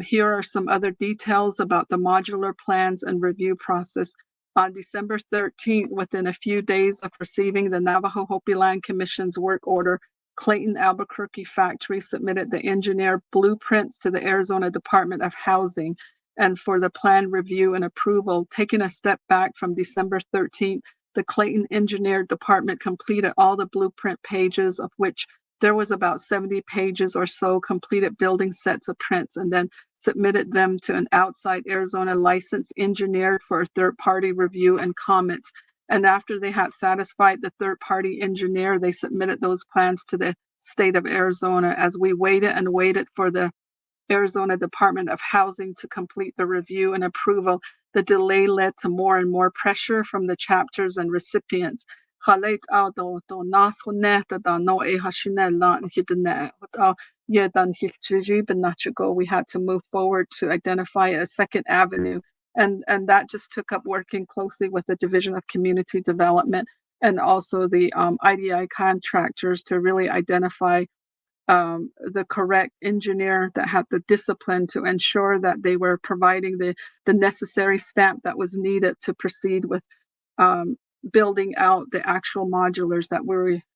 E: Here are some other details about the modular plans and review process. On December 13th, within a few days of receiving the Navajo Hopi Land Commission's work order, Clayton Albuquerque Factory submitted the engineer blueprints to the Arizona Department of Housing and for the plan review and approval. Taking a step back from December 13th, the Clayton Engineer Department completed all the blueprint pages, of which there was about 70 pages or so, completed building sets of prints, and then submitted them to an outside Arizona licensed engineer for a third-party review and comments. And after they had satisfied the third-party engineer, they submitted those plans to the state of Arizona. As we waited and waited for the Arizona Department of Housing to complete the review and approval, the delay led to more and more pressure from the chapters and recipients. We had to move forward to identify a second avenue. And that just took up working closely with the Division of Community Development and also the IDI contractors to really identify the correct engineer that had the discipline to ensure that they were providing the necessary stamp that was needed to proceed with building out the actual modulars that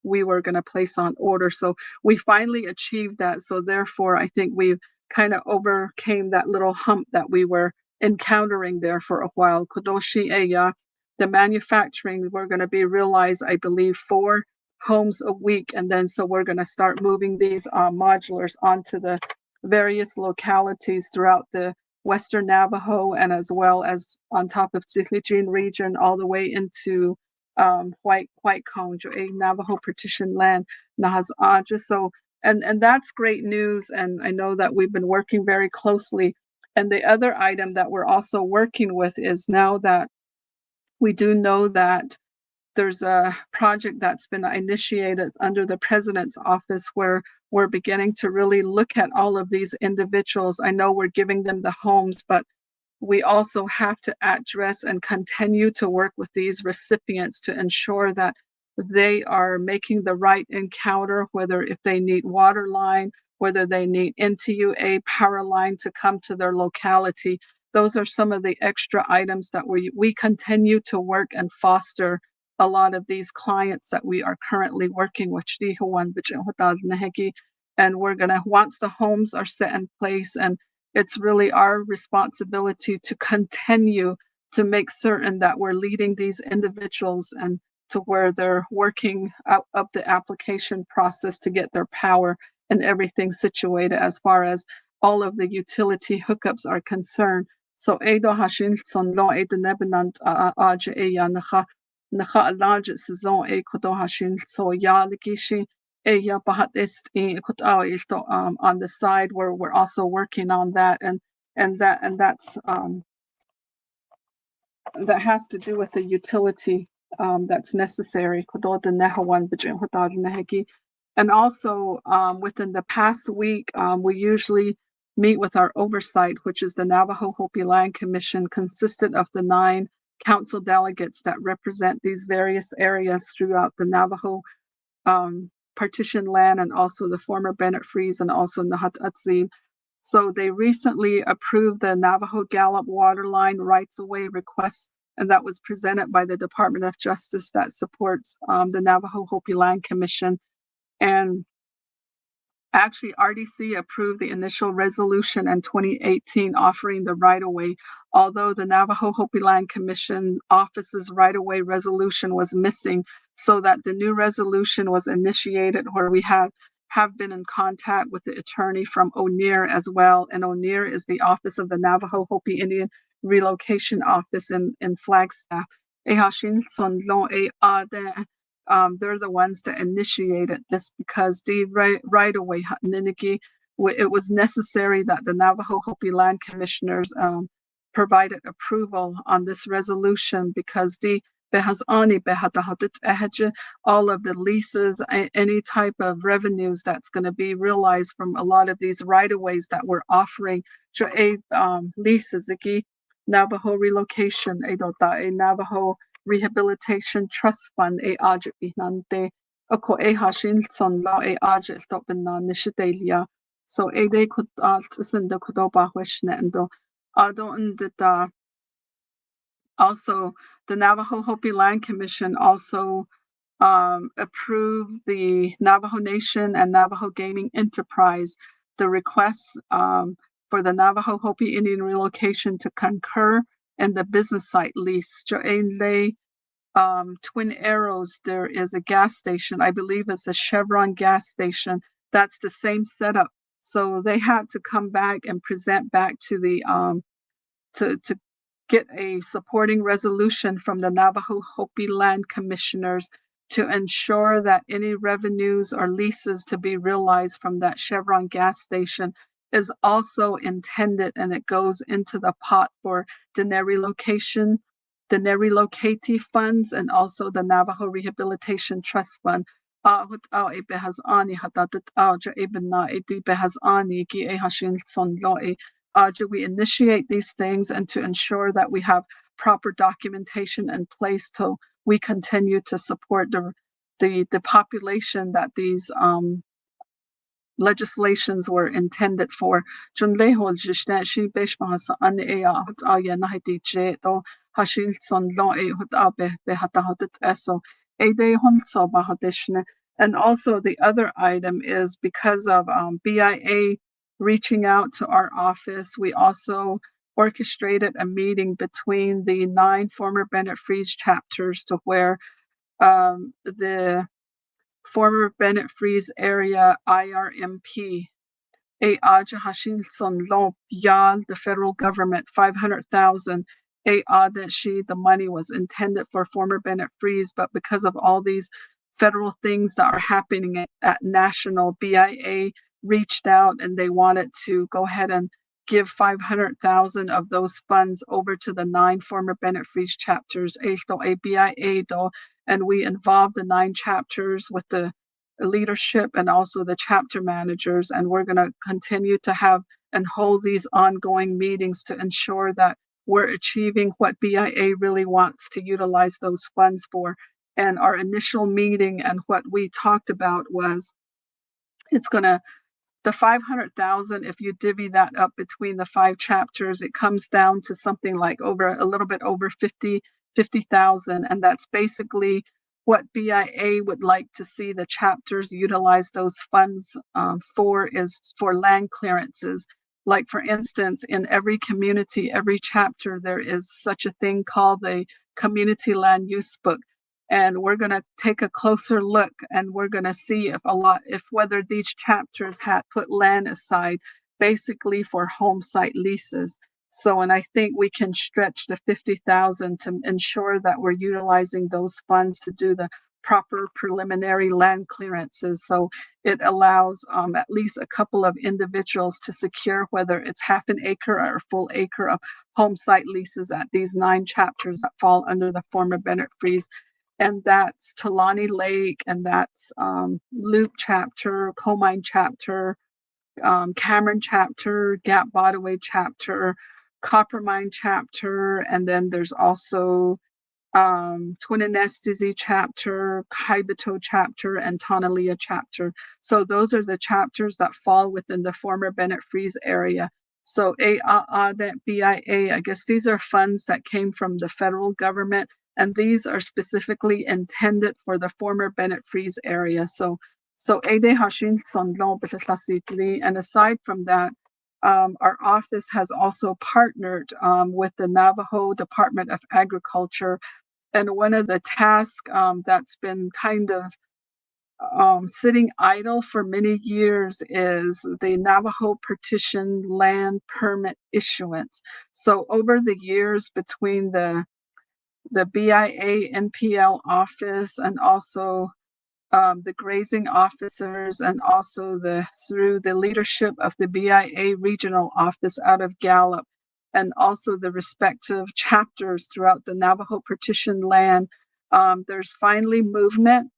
E: we were going to place on order. So we finally achieved that. So therefore, I think we've kind of overcame that little hump that we were encountering there for a while. Kodoshi Eya, the manufacturing, we're going to be realized, I believe, 4 homes a week. And then so we're going to start moving these modulars onto the various localities throughout the Western Navajo, and as well as on top of Tzilijin region, all the way into White Cone, a Navajo partition land, Nahas Aja. So, and that's great news. And I know that we've been working very closely. And the other item that we're also working with is now that we do know that there's a project that's been initiated under the president's office where we're beginning to really look at all of these individuals. I know we're giving them the homes, but we also have to address and continue to work with these recipients to ensure that they are making the right encounter, whether if they need water line, whether they need NTUA power line to come to their locality. Those are some of the extra items that we continue to work and foster a lot of these clients that we are currently working with. And we're gonna, once the homes are set in place, and it's really our responsibility to continue to make certain that we're leading these individuals and to where they're working up the application process to get their power and everything situated as far as all of the utility hookups are concerned. So Edo Hashin son lo Edo Nebenant Aja Eya Naha Alaj Saison E Kodo Hashin so Ya Ligishi Eya Bahatist on the side where we're also working on that, and that's that has to do with the utility that's necessary. And also within the past week, we usually meet with our oversight, which is the Navajo Hopi Land Commission, consisted of the 9 council delegates that represent these various areas throughout the Navajo partition land, and also the former Bennett Freeze, and also Nahat Atzin. So they recently approved the Navajo Gallup waterline rights-of-way request, and that was presented by the Department of Justice that supports the Navajo Hopi Land Commission. And actually, RDC approved the initial resolution in 2018 offering the right-of-way, although the Navajo Hopi Land Commission office's right-of-way resolution was missing, so that the new resolution was initiated, where we have been in contact with the attorney from ONER as well. And ONER is the Office of the Navajo Hopi Indian Relocation Office in Flagstaff. They're the ones that initiated this, because the right away it was necessary that the Navajo Hopi Land Commissioners provided approval on this resolution, because the all of the leases, any type of revenues that's going to be realized from a lot of these right-of-ways that we're offering. Leases, Navajo Relocation, Navajo Rehabilitation Trust Fund, Ajit Binante, Ako Hashin Son La Ajit Topina Nishidelia. So they could listen the Kodoba Weshnendo. Adon the also, the Navajo Hopi Land Commission also approved the Navajo Nation and Navajo Gaming Enterprise, the request for the Navajo Hopi Indian Relocation to concur in the business site lease. Twin Arrows, there is a gas station. I believe it's a Chevron gas station. That's the same setup. So they had to come back and present back to the to get a supporting resolution from the Navajo Hopi Land Commissioners to ensure that any revenues or leases to be realized from that Chevron gas station is also intended, and it goes into the pot for the relocation, the relocatee funds, and also the Navajo Rehabilitation Trust Fund. We initiate these things, and to ensure that we have proper documentation in place till we continue to support the population that these legislations were intended for. hashilson lo e hut abe behatahotet eso a de honso bahadishne. And also the other item is because of BIA reaching out to our office, we also orchestrated a meeting between the 9 former Bennett Freeze chapters to where the former Bennett Freeze area IRMP, Aja Hashilson Lo Yal, the federal government, 500,000. The money was intended for former Bennett Freeze, but because of all these federal things that are happening at national, BIA reached out and they wanted to go ahead and give 500,000 of those funds over to the 9 former Bennett Freeze chapters, and we involved the 9 chapters with the leadership and also the chapter managers, and we're going to continue to have and hold these ongoing meetings to ensure that we're achieving what BIA really wants to utilize those funds for. And our initial meeting and what we talked about was the 500,000, if you divvy that up between the 5 chapters, it comes down to something like a little bit over 50,000. And that's basically what BIA would like to see the chapters utilize those funds for, is for land clearances. Like, for instance, in every community, every chapter, there is such a thing called the community land use book. And we're going to take a closer look, and we're going to see if whether these chapters had put land aside basically for home site leases. So, and I think we can stretch the 50,000 to ensure that we're utilizing those funds to do the proper preliminary land clearances. So it allows at least a couple of individuals to secure whether it's half an acre or a full acre of home site leases at these 9 chapters that fall under the former Bennett Freeze. And that's Talani Lake, and that's Loop chapter, Coal Mine chapter, Cameron chapter, Gap Botaway chapter, Copper Mine chapter, and then there's also Twinanestizi chapter, Kaibito chapter, and Tonalea chapter. So those are the chapters that fall within the former Bennett Freeze area. So that BIA, I guess these are funds that came from the federal government, and these are specifically intended for the former Bennett Freeze area. So Ede Hashin Sondlon Betasitli, and aside from that, our office has also partnered with the Navajo Department of Agriculture. And one of the tasks that's been kind of sitting idle for many years is the Navajo Partition Land Permit issuance. So over the years between the BIA NPL office and also the grazing officers, and also through the leadership of the BIA regional office out of Gallup, and also the respective chapters throughout the Navajo partition land, there's finally movement.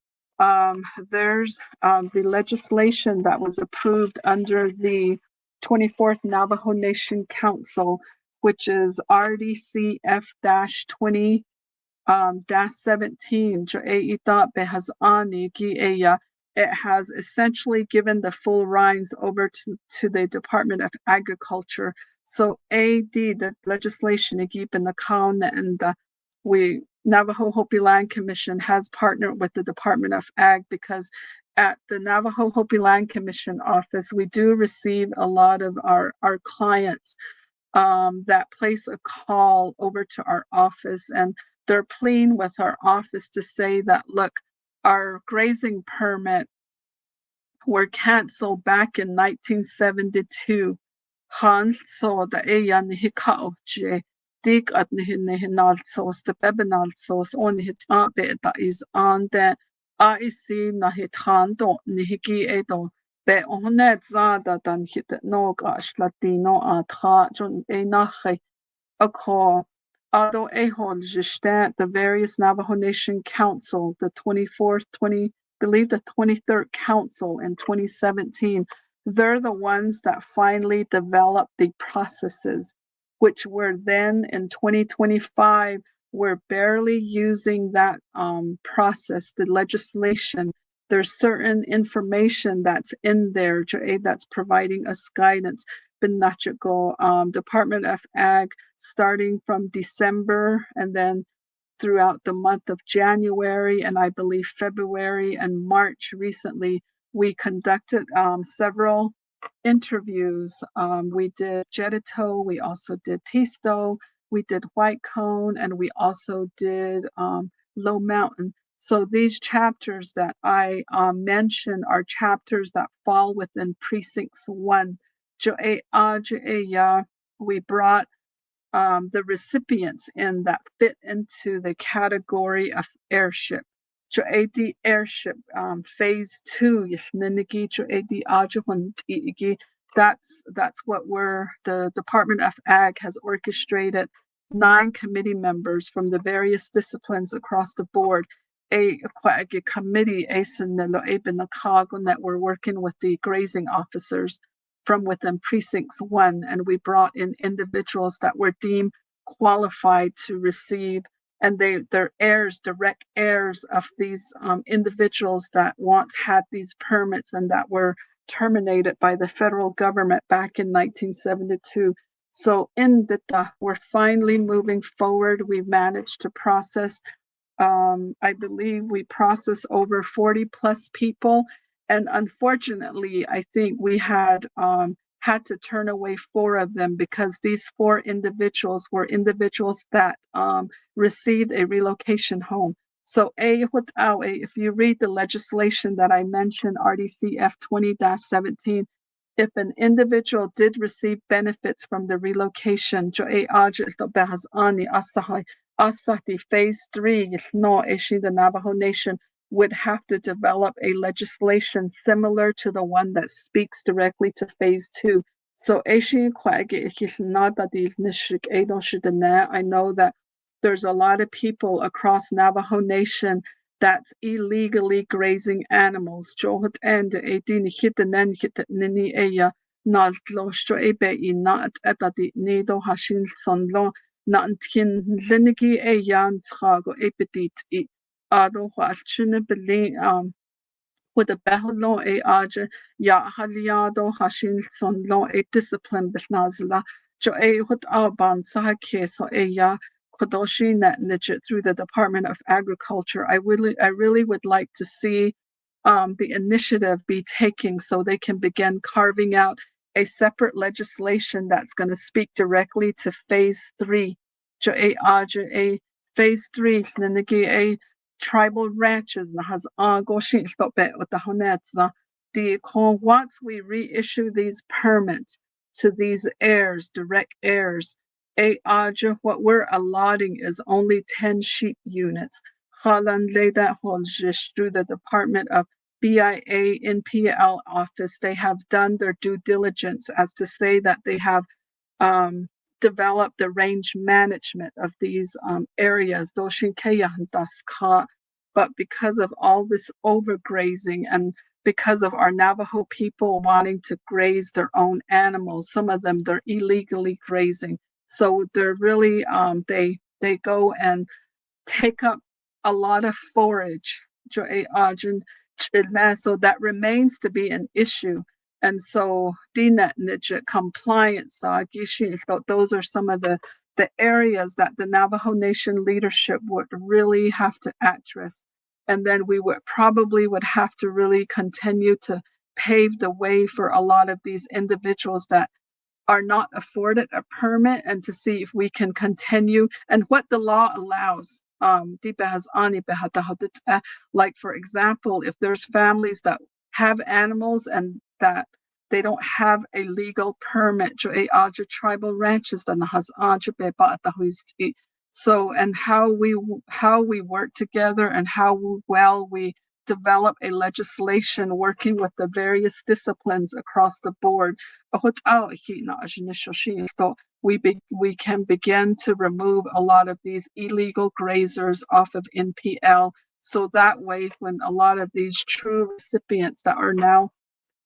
E: There's the legislation that was approved under the 24th Navajo Nation Council, which is RDCF-20 -17, it has essentially given the full reins over to the Department of Agriculture. So the legislation in the Kaun, and Navajo Hopi Land Commission has partnered with the Department of Ag, because at the Navajo Hopi Land Commission office, we do receive a lot of our clients that place a call over to our office, and they're pleading with our office to say that, look, our grazing permit were canceled back in 1972. Han so the ayan hikao je dig at nihinal sos the bebenal sos on hit that is on the IC na hit han do nihiki edo be onet zada dan hit no gosh latino atra jon e nache akho ado ehol jishta the various Navajo Nation Council, the 23rd Council in 2017. They're the ones that finally developed the processes, which were then in 2025, we're barely using that process, the legislation. There's certain information that's in there, that's providing us guidance. Department of Ag starting from December and then throughout the month of January and I believe February and March recently, we conducted several interviews. We did Jedito, we also did Tisto, we did White Cone, and we also did Low Mountain. So these chapters that I mentioned are chapters that fall within precincts 1. We brought the recipients in that fit into the category of airship. AD airship phase 2 that's what the Department of Ag has orchestrated 9 committee members from the various disciplines across the board. A committee that we're working with the grazing officers from within precincts 1, and we brought in individuals that were deemed qualified to receive, and they're heirs, direct heirs of these individuals that once had these permits and that were terminated by the federal government back in 1972. So we're finally moving forward. We've managed to process I believe we processed over 40 plus people. And unfortunately, I think we had to turn away 4 of them because these 4 individuals were individuals that received a relocation home. So if you read the legislation that I mentioned, RDCF 20-17, if an individual did receive benefits from the relocation, Asati phase 3, the Navajo Nation would have to develop a legislation similar to the one that speaks directly to phase 2. So I know that there's a lot of people across Navajo Nation that's illegally grazing animals. Nantin Linigi a yan trago epitit I ado halchune beli with a behlo a aja ya haliado hashin son lo a discipline bisnazla jo a hut alban sahake so a ya kodoshi net nidget through the Department of Agriculture. I really would like to see the initiative be taking so they can begin carving out a separate legislation that's going to speak directly to phase 3. Phase 3 a tribal ranches once we reissue these permits to these heirs, direct heirs, what we're allotting is only 10 sheep units. Through the Department of BIA NPL office, they have done their due diligence as to say that they have developed the range management of these areas. But because of all this overgrazing and because of our Navajo people wanting to graze their own animals, some of them they're illegally grazing. So they're really they go and take up a lot of forage. So that remains to be an issue. And so compliance, those are some of the areas that the Navajo Nation leadership would really have to address. And then we would have to really continue to pave the way for a lot of these individuals that are not afforded a permit and to see if we can continue and what the law allows. Like, for example, if there's families that have animals and that they don't have a legal permit, tribal ranches, so, and how we work together and how well we develop a legislation working with the various disciplines across the board. We can begin to remove a lot of these illegal grazers off of NPL. So that way, when a lot of these true recipients that are now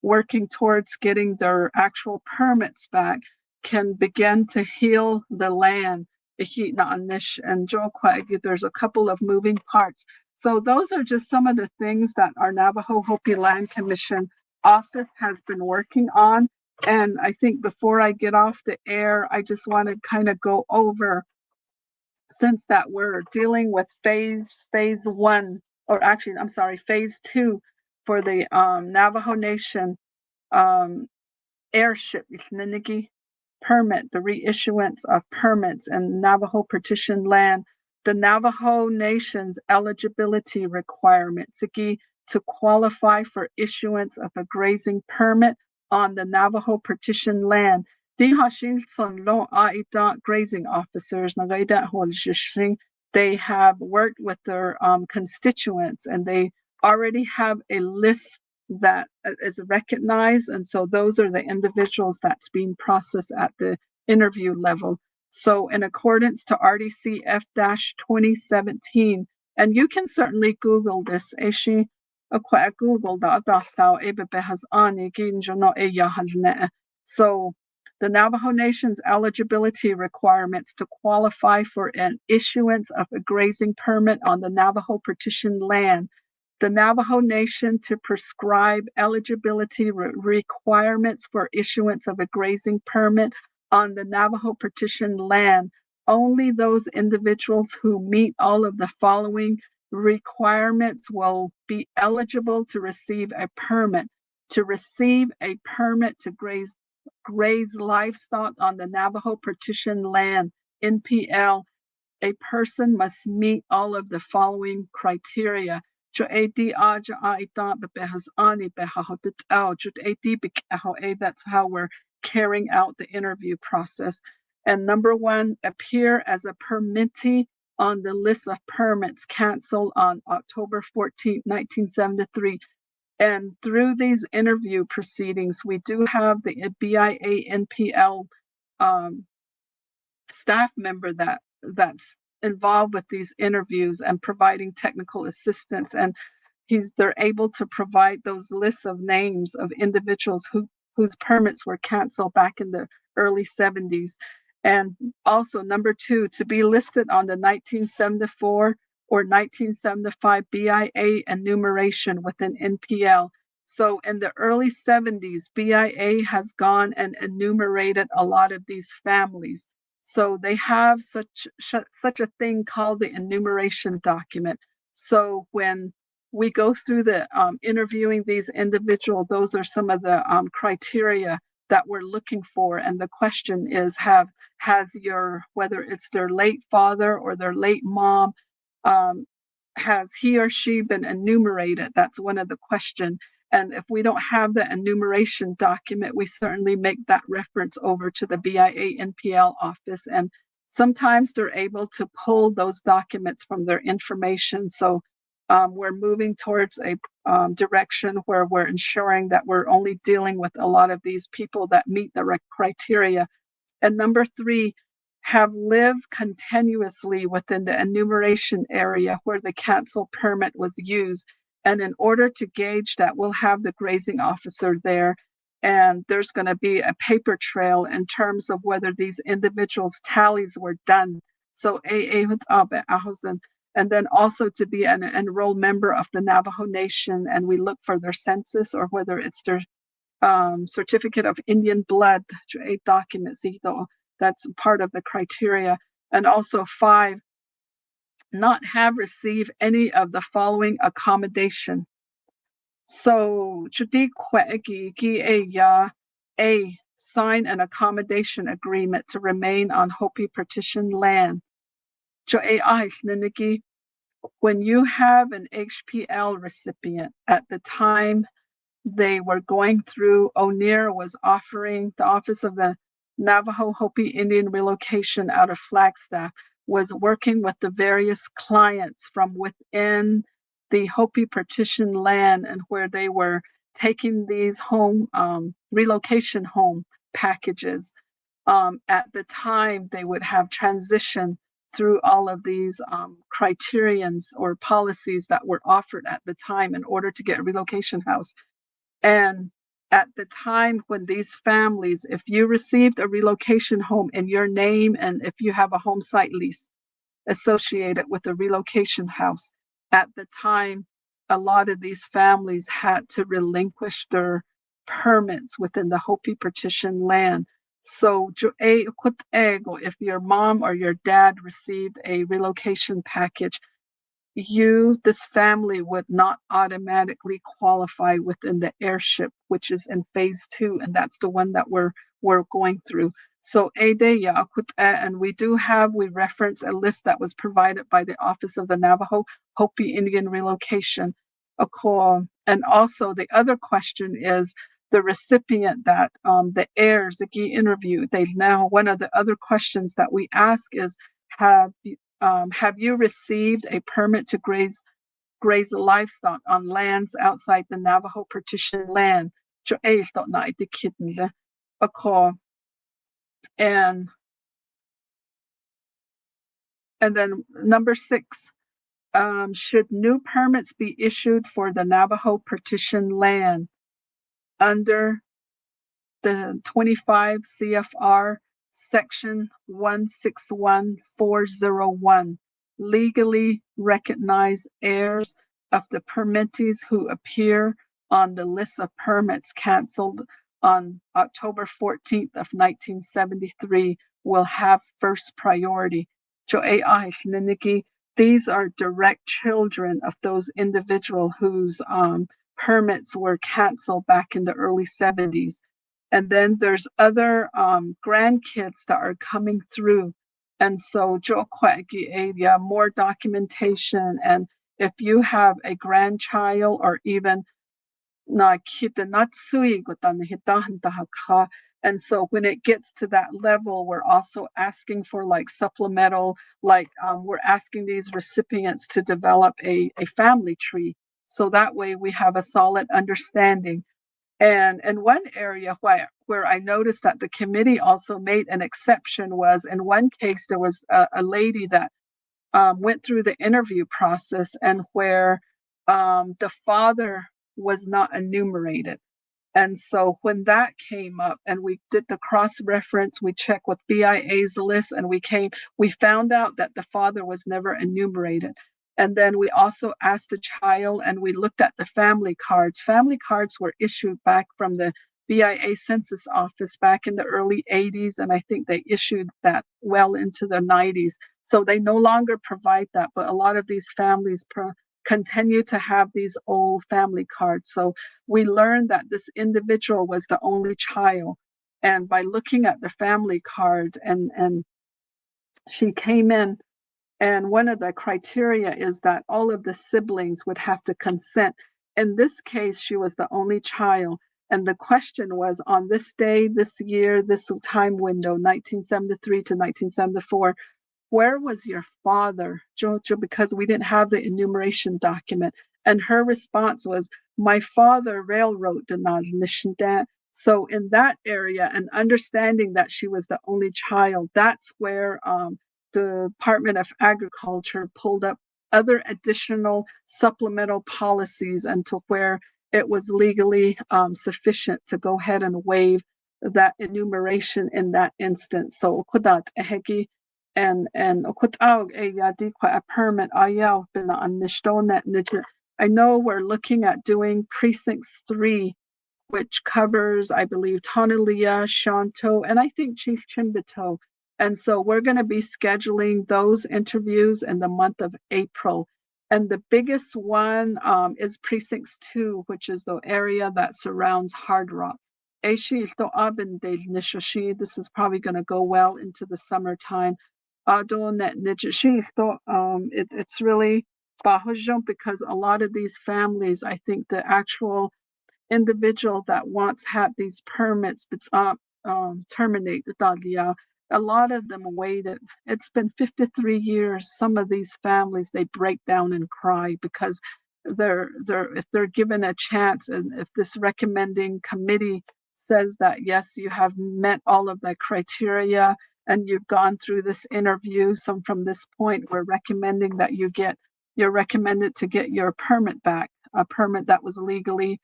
E: working towards getting their actual permits back can begin to heal the land. And there's a couple of moving parts. So those are just some of the things that our Navajo Hopi Land Commission office has been working on. And I think before I get off the air, I just want to kind of go over, since that we're dealing with phase one, or actually, I'm sorry, phase two for the Navajo Nation um, airship permit, the reissuance of permits in Navajo partition land, the Navajo Nation's eligibility requirements to qualify for issuance of a grazing permit on the Navajo partition land. Grazing officers, they have worked with their constituents, and they already have a list that is recognized. And so those are the individuals that's being processed at the interview level. So in accordance to RDCF-2017, and you can certainly Google this, so the Navajo Nation's eligibility requirements to qualify for an issuance of a grazing permit on the Navajo partition land. The Navajo Nation to prescribe eligibility requirements for issuance of a grazing permit on the Navajo partition land. Only those individuals who meet all of the following requirements will be eligible to receive a permit. To receive a permit to graze livestock on the Navajo partition land, NPL, a person must meet all of the following criteria. That's how we're carrying out the interview process. And number one, appear as a permittee on the list of permits canceled on October 14, 1973. And through these interview proceedings, we do have the BIA NPL staff member that's involved with these interviews and providing technical assistance. And they're able to provide those lists of names of individuals whose permits were canceled back in the early 70s. And also, number two, to be listed on the 1974 or 1975 BIA enumeration within NPL. So in the early 70s, BIA has gone and enumerated a lot of these families. So they have such a thing called the enumeration document. So when we go through the interviewing these individuals, those are some of the criteria that we're looking for. And the question is, whether it's their late father or their late mom, has he or she been enumerated? That's one of the questions. And if we don't have the enumeration document, we certainly make that reference over to the BIA NPL office. And sometimes they're able to pull those documents from their information. So we're moving towards a direction where we're ensuring that we're only dealing with a lot of these people that meet the criteria. And number three, have lived continuously within the enumeration area where the cancel permit was used. And in order to gauge that, we'll have the grazing officer there, and there's going to be a paper trail in terms of whether these individuals' tallies were done. So and then also to be an enrolled member of the Navajo Nation, and we look for their census or whether it's their certificate of Indian blood documents. That's part of the criteria. And also 5, not have received any of the following accommodation. So A, sign an accommodation agreement to remain on Hopi partition land. When you have an HPL recipient, at the time they were going through, ONER was offering, the Office of the Navajo Hopi Indian Relocation out of Flagstaff was working with the various clients from within the Hopi partition land, and where they were taking these relocation home packages. At the time, they would have transitioned through all of these criterions or policies that were offered at the time in order to get a relocation house. And at the time when these families, if you received a relocation home in your name, and if you have a home site lease associated with a relocation house, at the time, a lot of these families had to relinquish their permits within the Hopi partition land. So if your mom or your dad received a relocation package, this family would not automatically qualify within the airship, which is in phase 2, and that's the one that we're going through. So and we reference a list that was provided by the Office of the Navajo Hopi Indian Relocation. And also the other question is the recipient that the heirs, the interview. One of the other questions that we ask is, have you received a permit to graze livestock on lands outside the Navajo partition land? And then number 6, should new permits be issued for the Navajo partition land under the 25 CFR section 161401, legally recognized heirs of the permittees who appear on the list of permits canceled on October 14th of 1973 will have first priority. These are direct children of those individuals whose permits were canceled back in the early 70s. And then there's other grandkids that are coming through. And so more documentation. And if you have a grandchild or even and so when it gets to that level, we're also asking for supplemental, we're asking these recipients to develop a family tree. So that way we have a solid understanding. And one area where I noticed that the committee also made an exception was, in one case, there was a lady that went through the interview process, and where the father was not enumerated. And so when that came up and we did the cross-reference, we checked with BIA's list, and we found out that the father was never enumerated. And then we also asked the child, and we looked at the family cards. Family cards were issued back from the BIA Census Office back in the early 80s, and I think they issued that well into the 90s. So they no longer provide that, but a lot of these families continue to have these old family cards. So we learned that this individual was the only child. And by looking at the family card, and she came in, and one of the criteria is that all of the siblings would have to consent. In this case, she was the only child. And the question was, on this day, this year, this time window, 1973 to 1974, where was your father, Jojo? Because we didn't have the enumeration document. And her response was, my father railroad the Nalishindan. So in that area, and understanding that she was the only child, that's where the Department of Agriculture pulled up other additional supplemental policies until where it was legally sufficient to go ahead and waive that enumeration in that instance. So kudat ehegi and okutawg e yadi kwa a permit ayaw bina an nishtonet nidger. I know we're looking at doing precinct 3, which covers, I believe, Tonellia, Shanto, and I think Chief Chimbato. And so we're going to be scheduling those interviews in the month of April. And the biggest one is Precincts 2, which is the area that surrounds Hard Rock. This is probably going to go well into the summertime. It's really because a lot of these families, I think the actual individual that once had these permits terminate the a lot of them waited. It's been 53 years. Some of these families, they break down and cry because if they're given a chance, and if this recommending committee says that yes, you have met all of the criteria and you've gone through this interview, so from this point we're recommending that you're recommended to get your permit back, a permit that was legally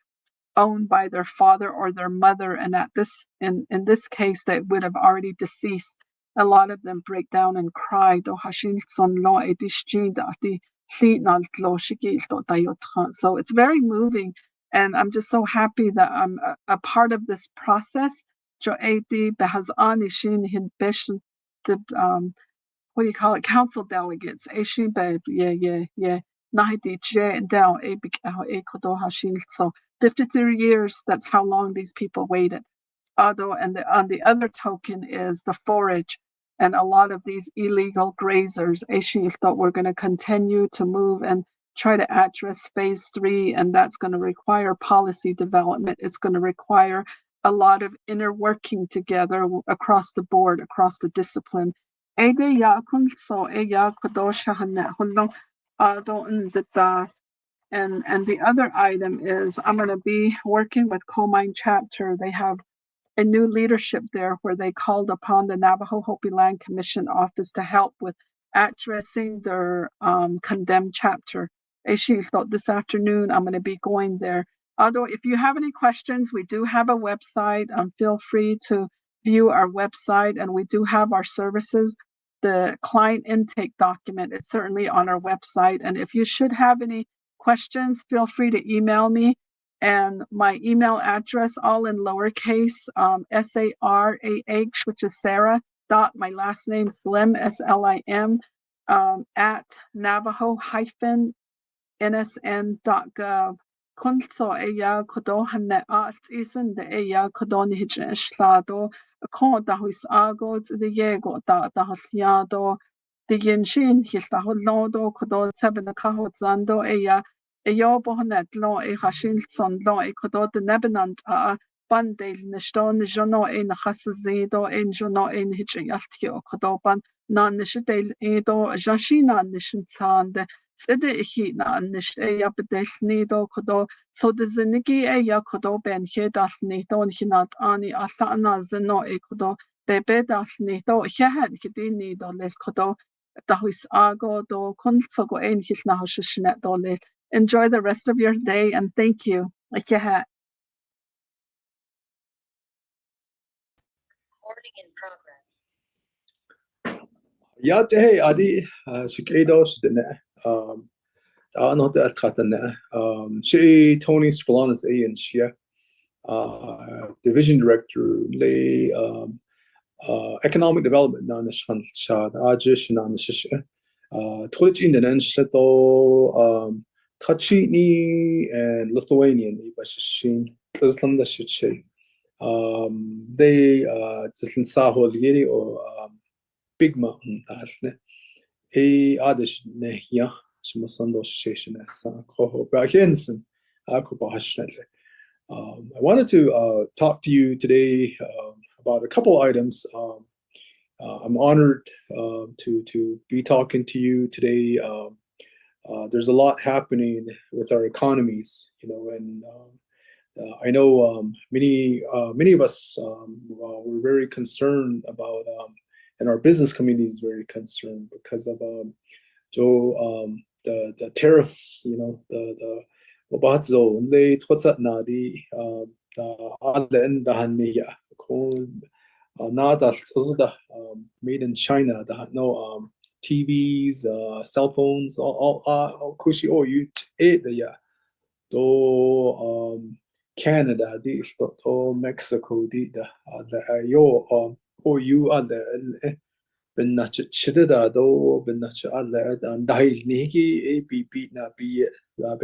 E: owned by their father or their mother, and in this case they would have already deceased. A lot of them break down and cry. So it's very moving And I'm just so happy that I'm a part of this process. What do you call it? Council delegates. So 53 years, that's how long these people waited. Although, and on the other token is the forage and a lot of these illegal grazers. Thought we're going to continue to move and try to address phase 3, and that's going to require policy development. It's going to require a lot of inner working together across the board, across the discipline. And the other item is I'm going to be working with Comine Chapter. They have a new leadership there where they called upon the Navajo Hopi Land Commission office to help with addressing their condemned chapter. So this afternoon, I'm going to be going there. Although if you have any questions, we do have a website. Feel free to view our website, and we do have our services. The client intake document is certainly on our website. And if you should have any questions, feel free to email me. And my email address, all in lowercase, SARAH, which is Sarah, dot my last name, Slim, SLIM, at Navajo-nsn.gov. Kunso eya kodo hanne at isen de eya kodo ni hijne shlado ko da huis ago de yego da hliado de yinshin hilta holodo kodo seben ka zando eya eyo bohnet lo e hashin son lo e kodo de nebenant a bandel ne ston jono in khaszido in jono in hijne yaltio kodo ban nan nishdel edo jashina nishan Sede ichi na nish eya bedelnido kodo so the zinigi eya kodo ben he dalnido and hinat ani alana zeno e kodo bebe dalnido hehan hidinido le kodo dahuis ago do konsogo ein hilna hoshishnet do le. Enjoy the rest of your day and thank you. Recording
F: in progress.
G: Ja, hey, Adi, Shikados, not the Atratana. She Tony Spalanas A and Shia, Division Director, lay Economic Development, Nanishan Shad, Ajish, Nanisha, Twitch in the Nanshato, Tachini, and Lithuanian, Ibashin, Islam, the Shiche. They, Saho Ligiri or Big Mountain, a Adish Nehia, Sumasando Station as Koho Bakenson, Akubahashnetly. I wanted to talk to you today about a couple items. I'm honored to be talking to you today. There's a lot happening with our economies, and I know many of us were very concerned about, and our business community is very concerned because of the tariffs, the وبعضو اللي توصلنا دي على عندها النية كون نادر صدق made in China that no TVs, cell phones, all kushi all you eat the yeah do Canada di to Mexico di the yo or you are the بالناتش شددا دو بالناتش على دايل نيجي APP na be la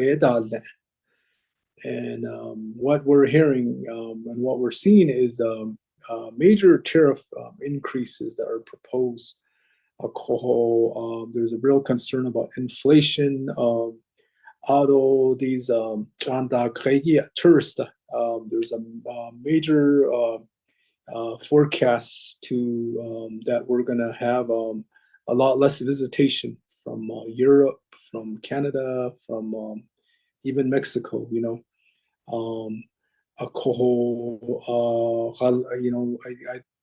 G: and what we're hearing and what we're seeing is major tariff increases that are proposed. There's a real concern about inflation. Although these tourist, there's a major forecast to that we're going to have a lot less visitation from Europe, from Canada, from even Mexico.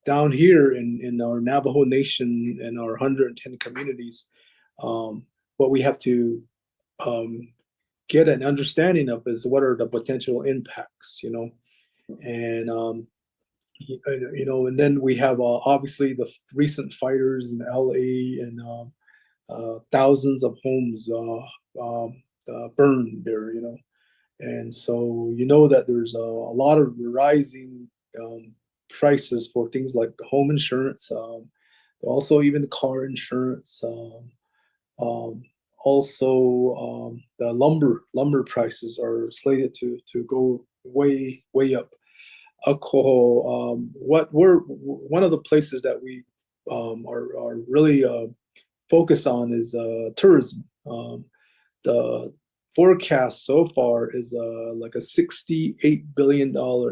G: Down here in our Navajo Nation and our 110 communities, what we have to get an understanding of is what are the potential impacts, and and then we have obviously the recent fires in LA and thousands of homes burned there, And so you know that there's a lot of rising prices for things like home insurance, also even car insurance. Um, Also, the lumber prices are slated to go way up. Alcohol. What we're one of the places that we are really focused on is tourism. The forecast so far is like a $68 billion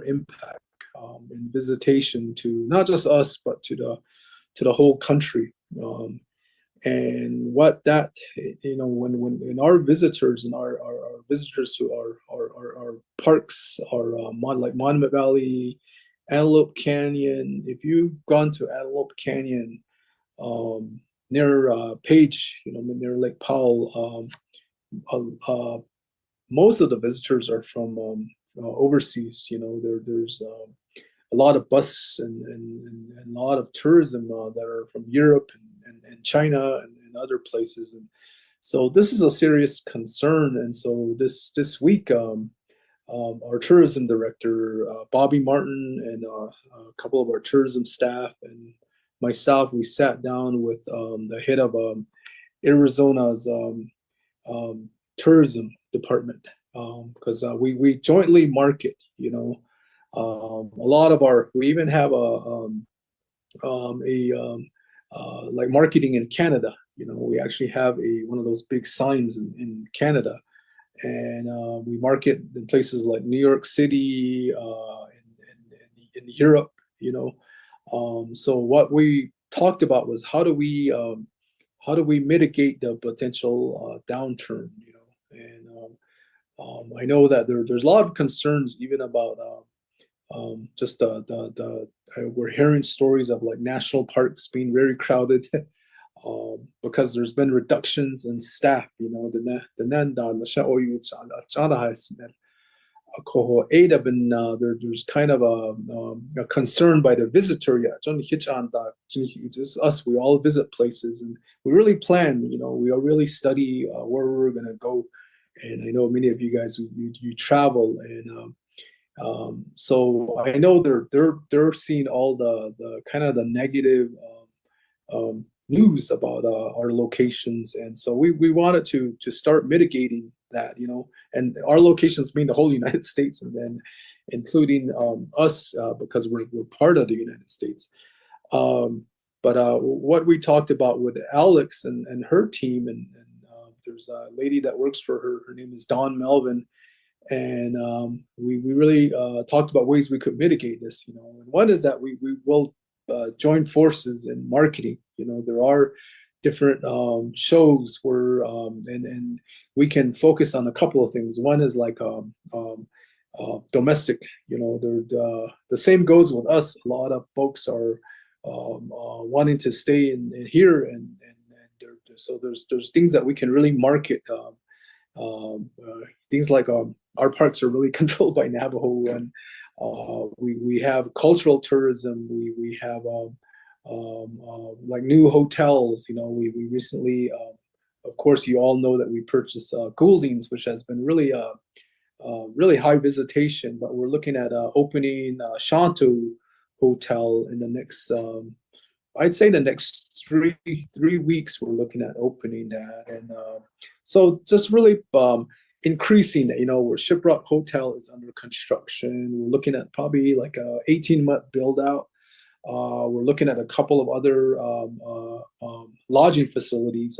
G: impact in visitation to not just us but to the whole country. And what that, when our visitors and our visitors to our parks, like Monument Valley, Antelope Canyon. If you've gone to Antelope Canyon, near Page, near Lake Powell, most of the visitors are from overseas. There's a lot of bus and a lot of tourism that are from Europe and China and other places. And so this is a serious concern. And so this week, our tourism director, Bobby Martin, and a couple of our tourism staff and myself, we sat down with the head of Arizona's tourism department, because we jointly market, a lot of we even have like marketing in Canada. We actually have one of those big signs in Canada, and we market in places like New York City, in Europe. So what we talked about was how do we mitigate the potential downturn. And I know that there's a lot of concerns even about just we're hearing stories of like national parks being very crowded because there's been reductions in staff. There's kind of a concern by the visitor. It's just us. We all visit places, and we really plan. We really study where we're gonna go. And I know many of you guys you travel, and so I know they're seeing all the kind of the negative news about our locations, and so we wanted to start mitigating that, and our locations mean the whole United States, and then including us, because we're part of the United States. But what we talked about with Alex and her team, and there's a lady that works for her. Her name is Dawn Melvin, and we really talked about ways we could mitigate this. And one is that we will join forces in marketing. There are different shows where and we can focus on a couple of things. One is like domestic. The same goes with us. A lot of folks are wanting to stay in here, and so there's things that we can really market. Things like our parks are really controlled by Navajo, and we have cultural tourism. We have like new hotels. We recently, of course, you all know that we purchased Goulding's, which has been really really high visitation. But we're looking at opening Shanto Hotel in the next, I'd say the next three weeks. We're looking at opening that, and so just really increasing. Where Shiprock Hotel is under construction. We're looking at probably like a 18-month build out. We're looking at a couple of other lodging facilities.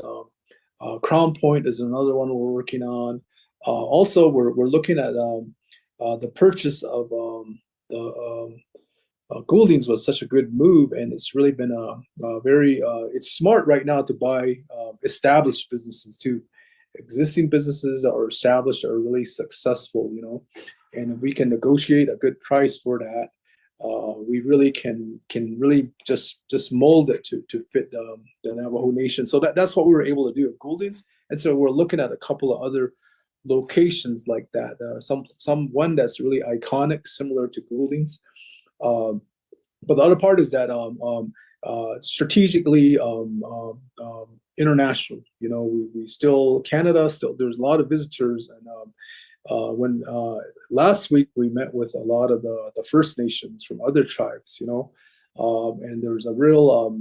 G: Crown Point is another one we're working on. Also, we're looking at the purchase of the Goulding's was such a good move, and it's really been a very it's smart right now to buy established businesses too. Existing businesses that are established are really successful, and if we can negotiate a good price for that, we really can really just mold it to fit the Navajo Nation. So that's what we were able to do at Goulding's, and so we're looking at a couple of other locations like that. One that's really iconic, similar to Goulding's. But the other part is that strategically international. We still Canada. Still, there's a lot of visitors, and when last week we met with a lot of the First Nations from other tribes, and there's a real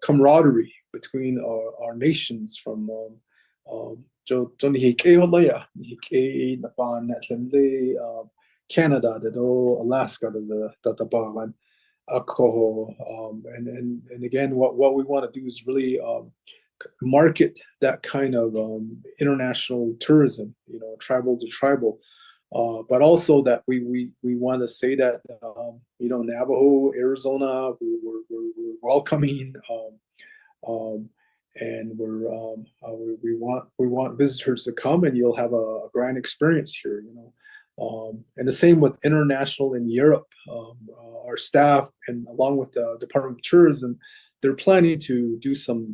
G: camaraderie between our nations from Canada, Alaska, and again, what we want to do is really market that kind of international tourism, tribal to tribal, but also that we want to say that Navajo, Arizona, we're welcoming, and we want visitors to come, and you'll have a grand experience here, and the same with international in Europe. Our staff, and along with the Department of Tourism, they're planning to do some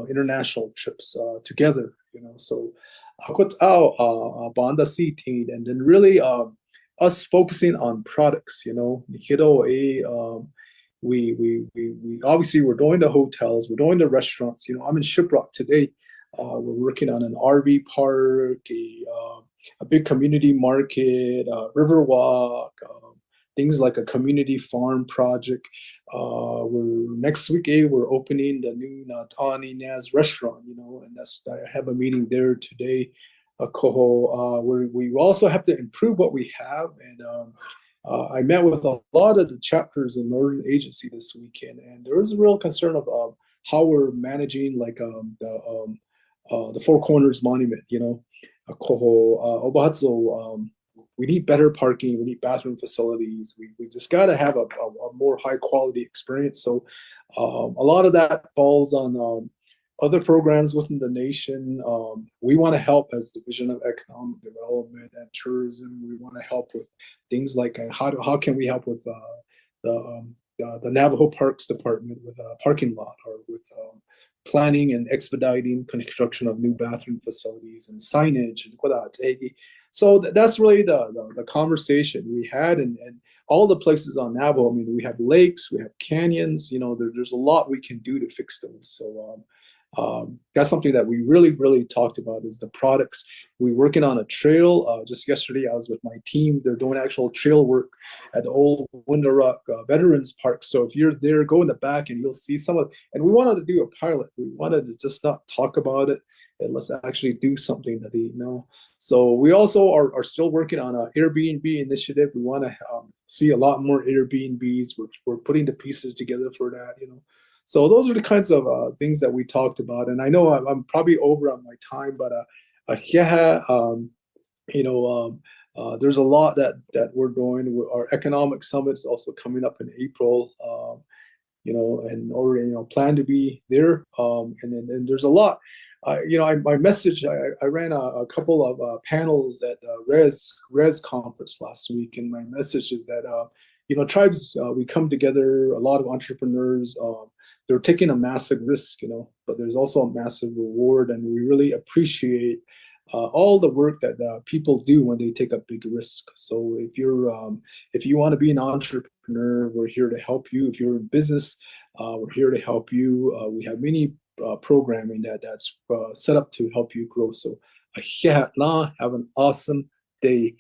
G: international trips together. So banda seating, and then really us focusing on products. We obviously we're going to hotels, we're going to restaurants. I'm in Shiprock today. We're working on an RV park, a big community market, Riverwalk, things like a community farm project. Next week, we're opening the new Natani Naz restaurant, and I have a meeting there today. Where we also have to improve what we have, and I met with a lot of the chapters in Northern Agency this weekend, and there is a real concern of how we're managing the Four Corners Monument. We need better parking. We need bathroom facilities. We just got to have a more high quality experience. So a lot of that falls on other programs within the nation. We want to help as Division of Economic Development and Tourism. We want to help with things like how can we help with the Navajo Parks Department with a parking lot, or with planning and expediting construction of new bathroom facilities and signage and so that's really the conversation we had, and all the places on Navajo. I mean, we have lakes, we have canyons. There's a lot we can do to fix those. So that's something that we really talked about, is the products. We're working on a trail. Just yesterday, I was with my team. They're doing actual trail work at the old Window Rock Veterans Park. So if you're there, go in the back and you'll see some of. And we wanted to do a pilot. We wanted to just not talk about it, and let's actually do something that they know. So we also are still working on an Airbnb initiative. We want to see a lot more Airbnbs. We're putting the pieces together for that. So those are the kinds of things that we talked about. And I know I'm probably over on my time, but there's a lot that we're doing. Our economic summit is also coming up in April. And already plan to be there. And then there's a lot. My message, I ran a couple of panels at Res conference last week, and my message is that tribes, we come together, a lot of entrepreneurs, they're taking a massive risk, but there's also a massive reward, and we really appreciate all the work that people do when they take a big risk. So if you want to be an entrepreneur, we're here to help you. If you're in business, we're here to help you. We have many programming that's set up to help you grow. So have an awesome day.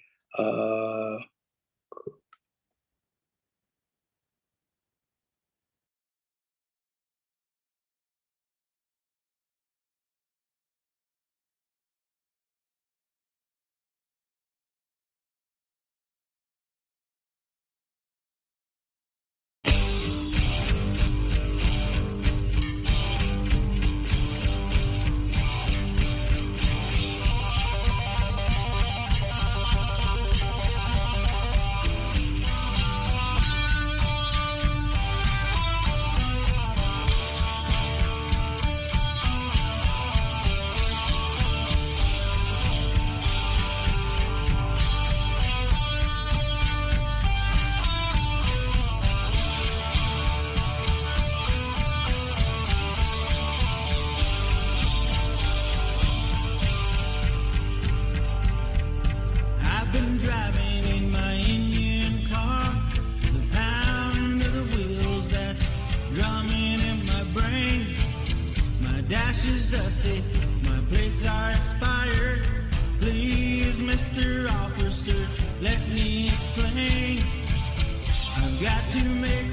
A: Dash is dusty, my plates are expired. Please Mr. Officer, let me explain. I've got to make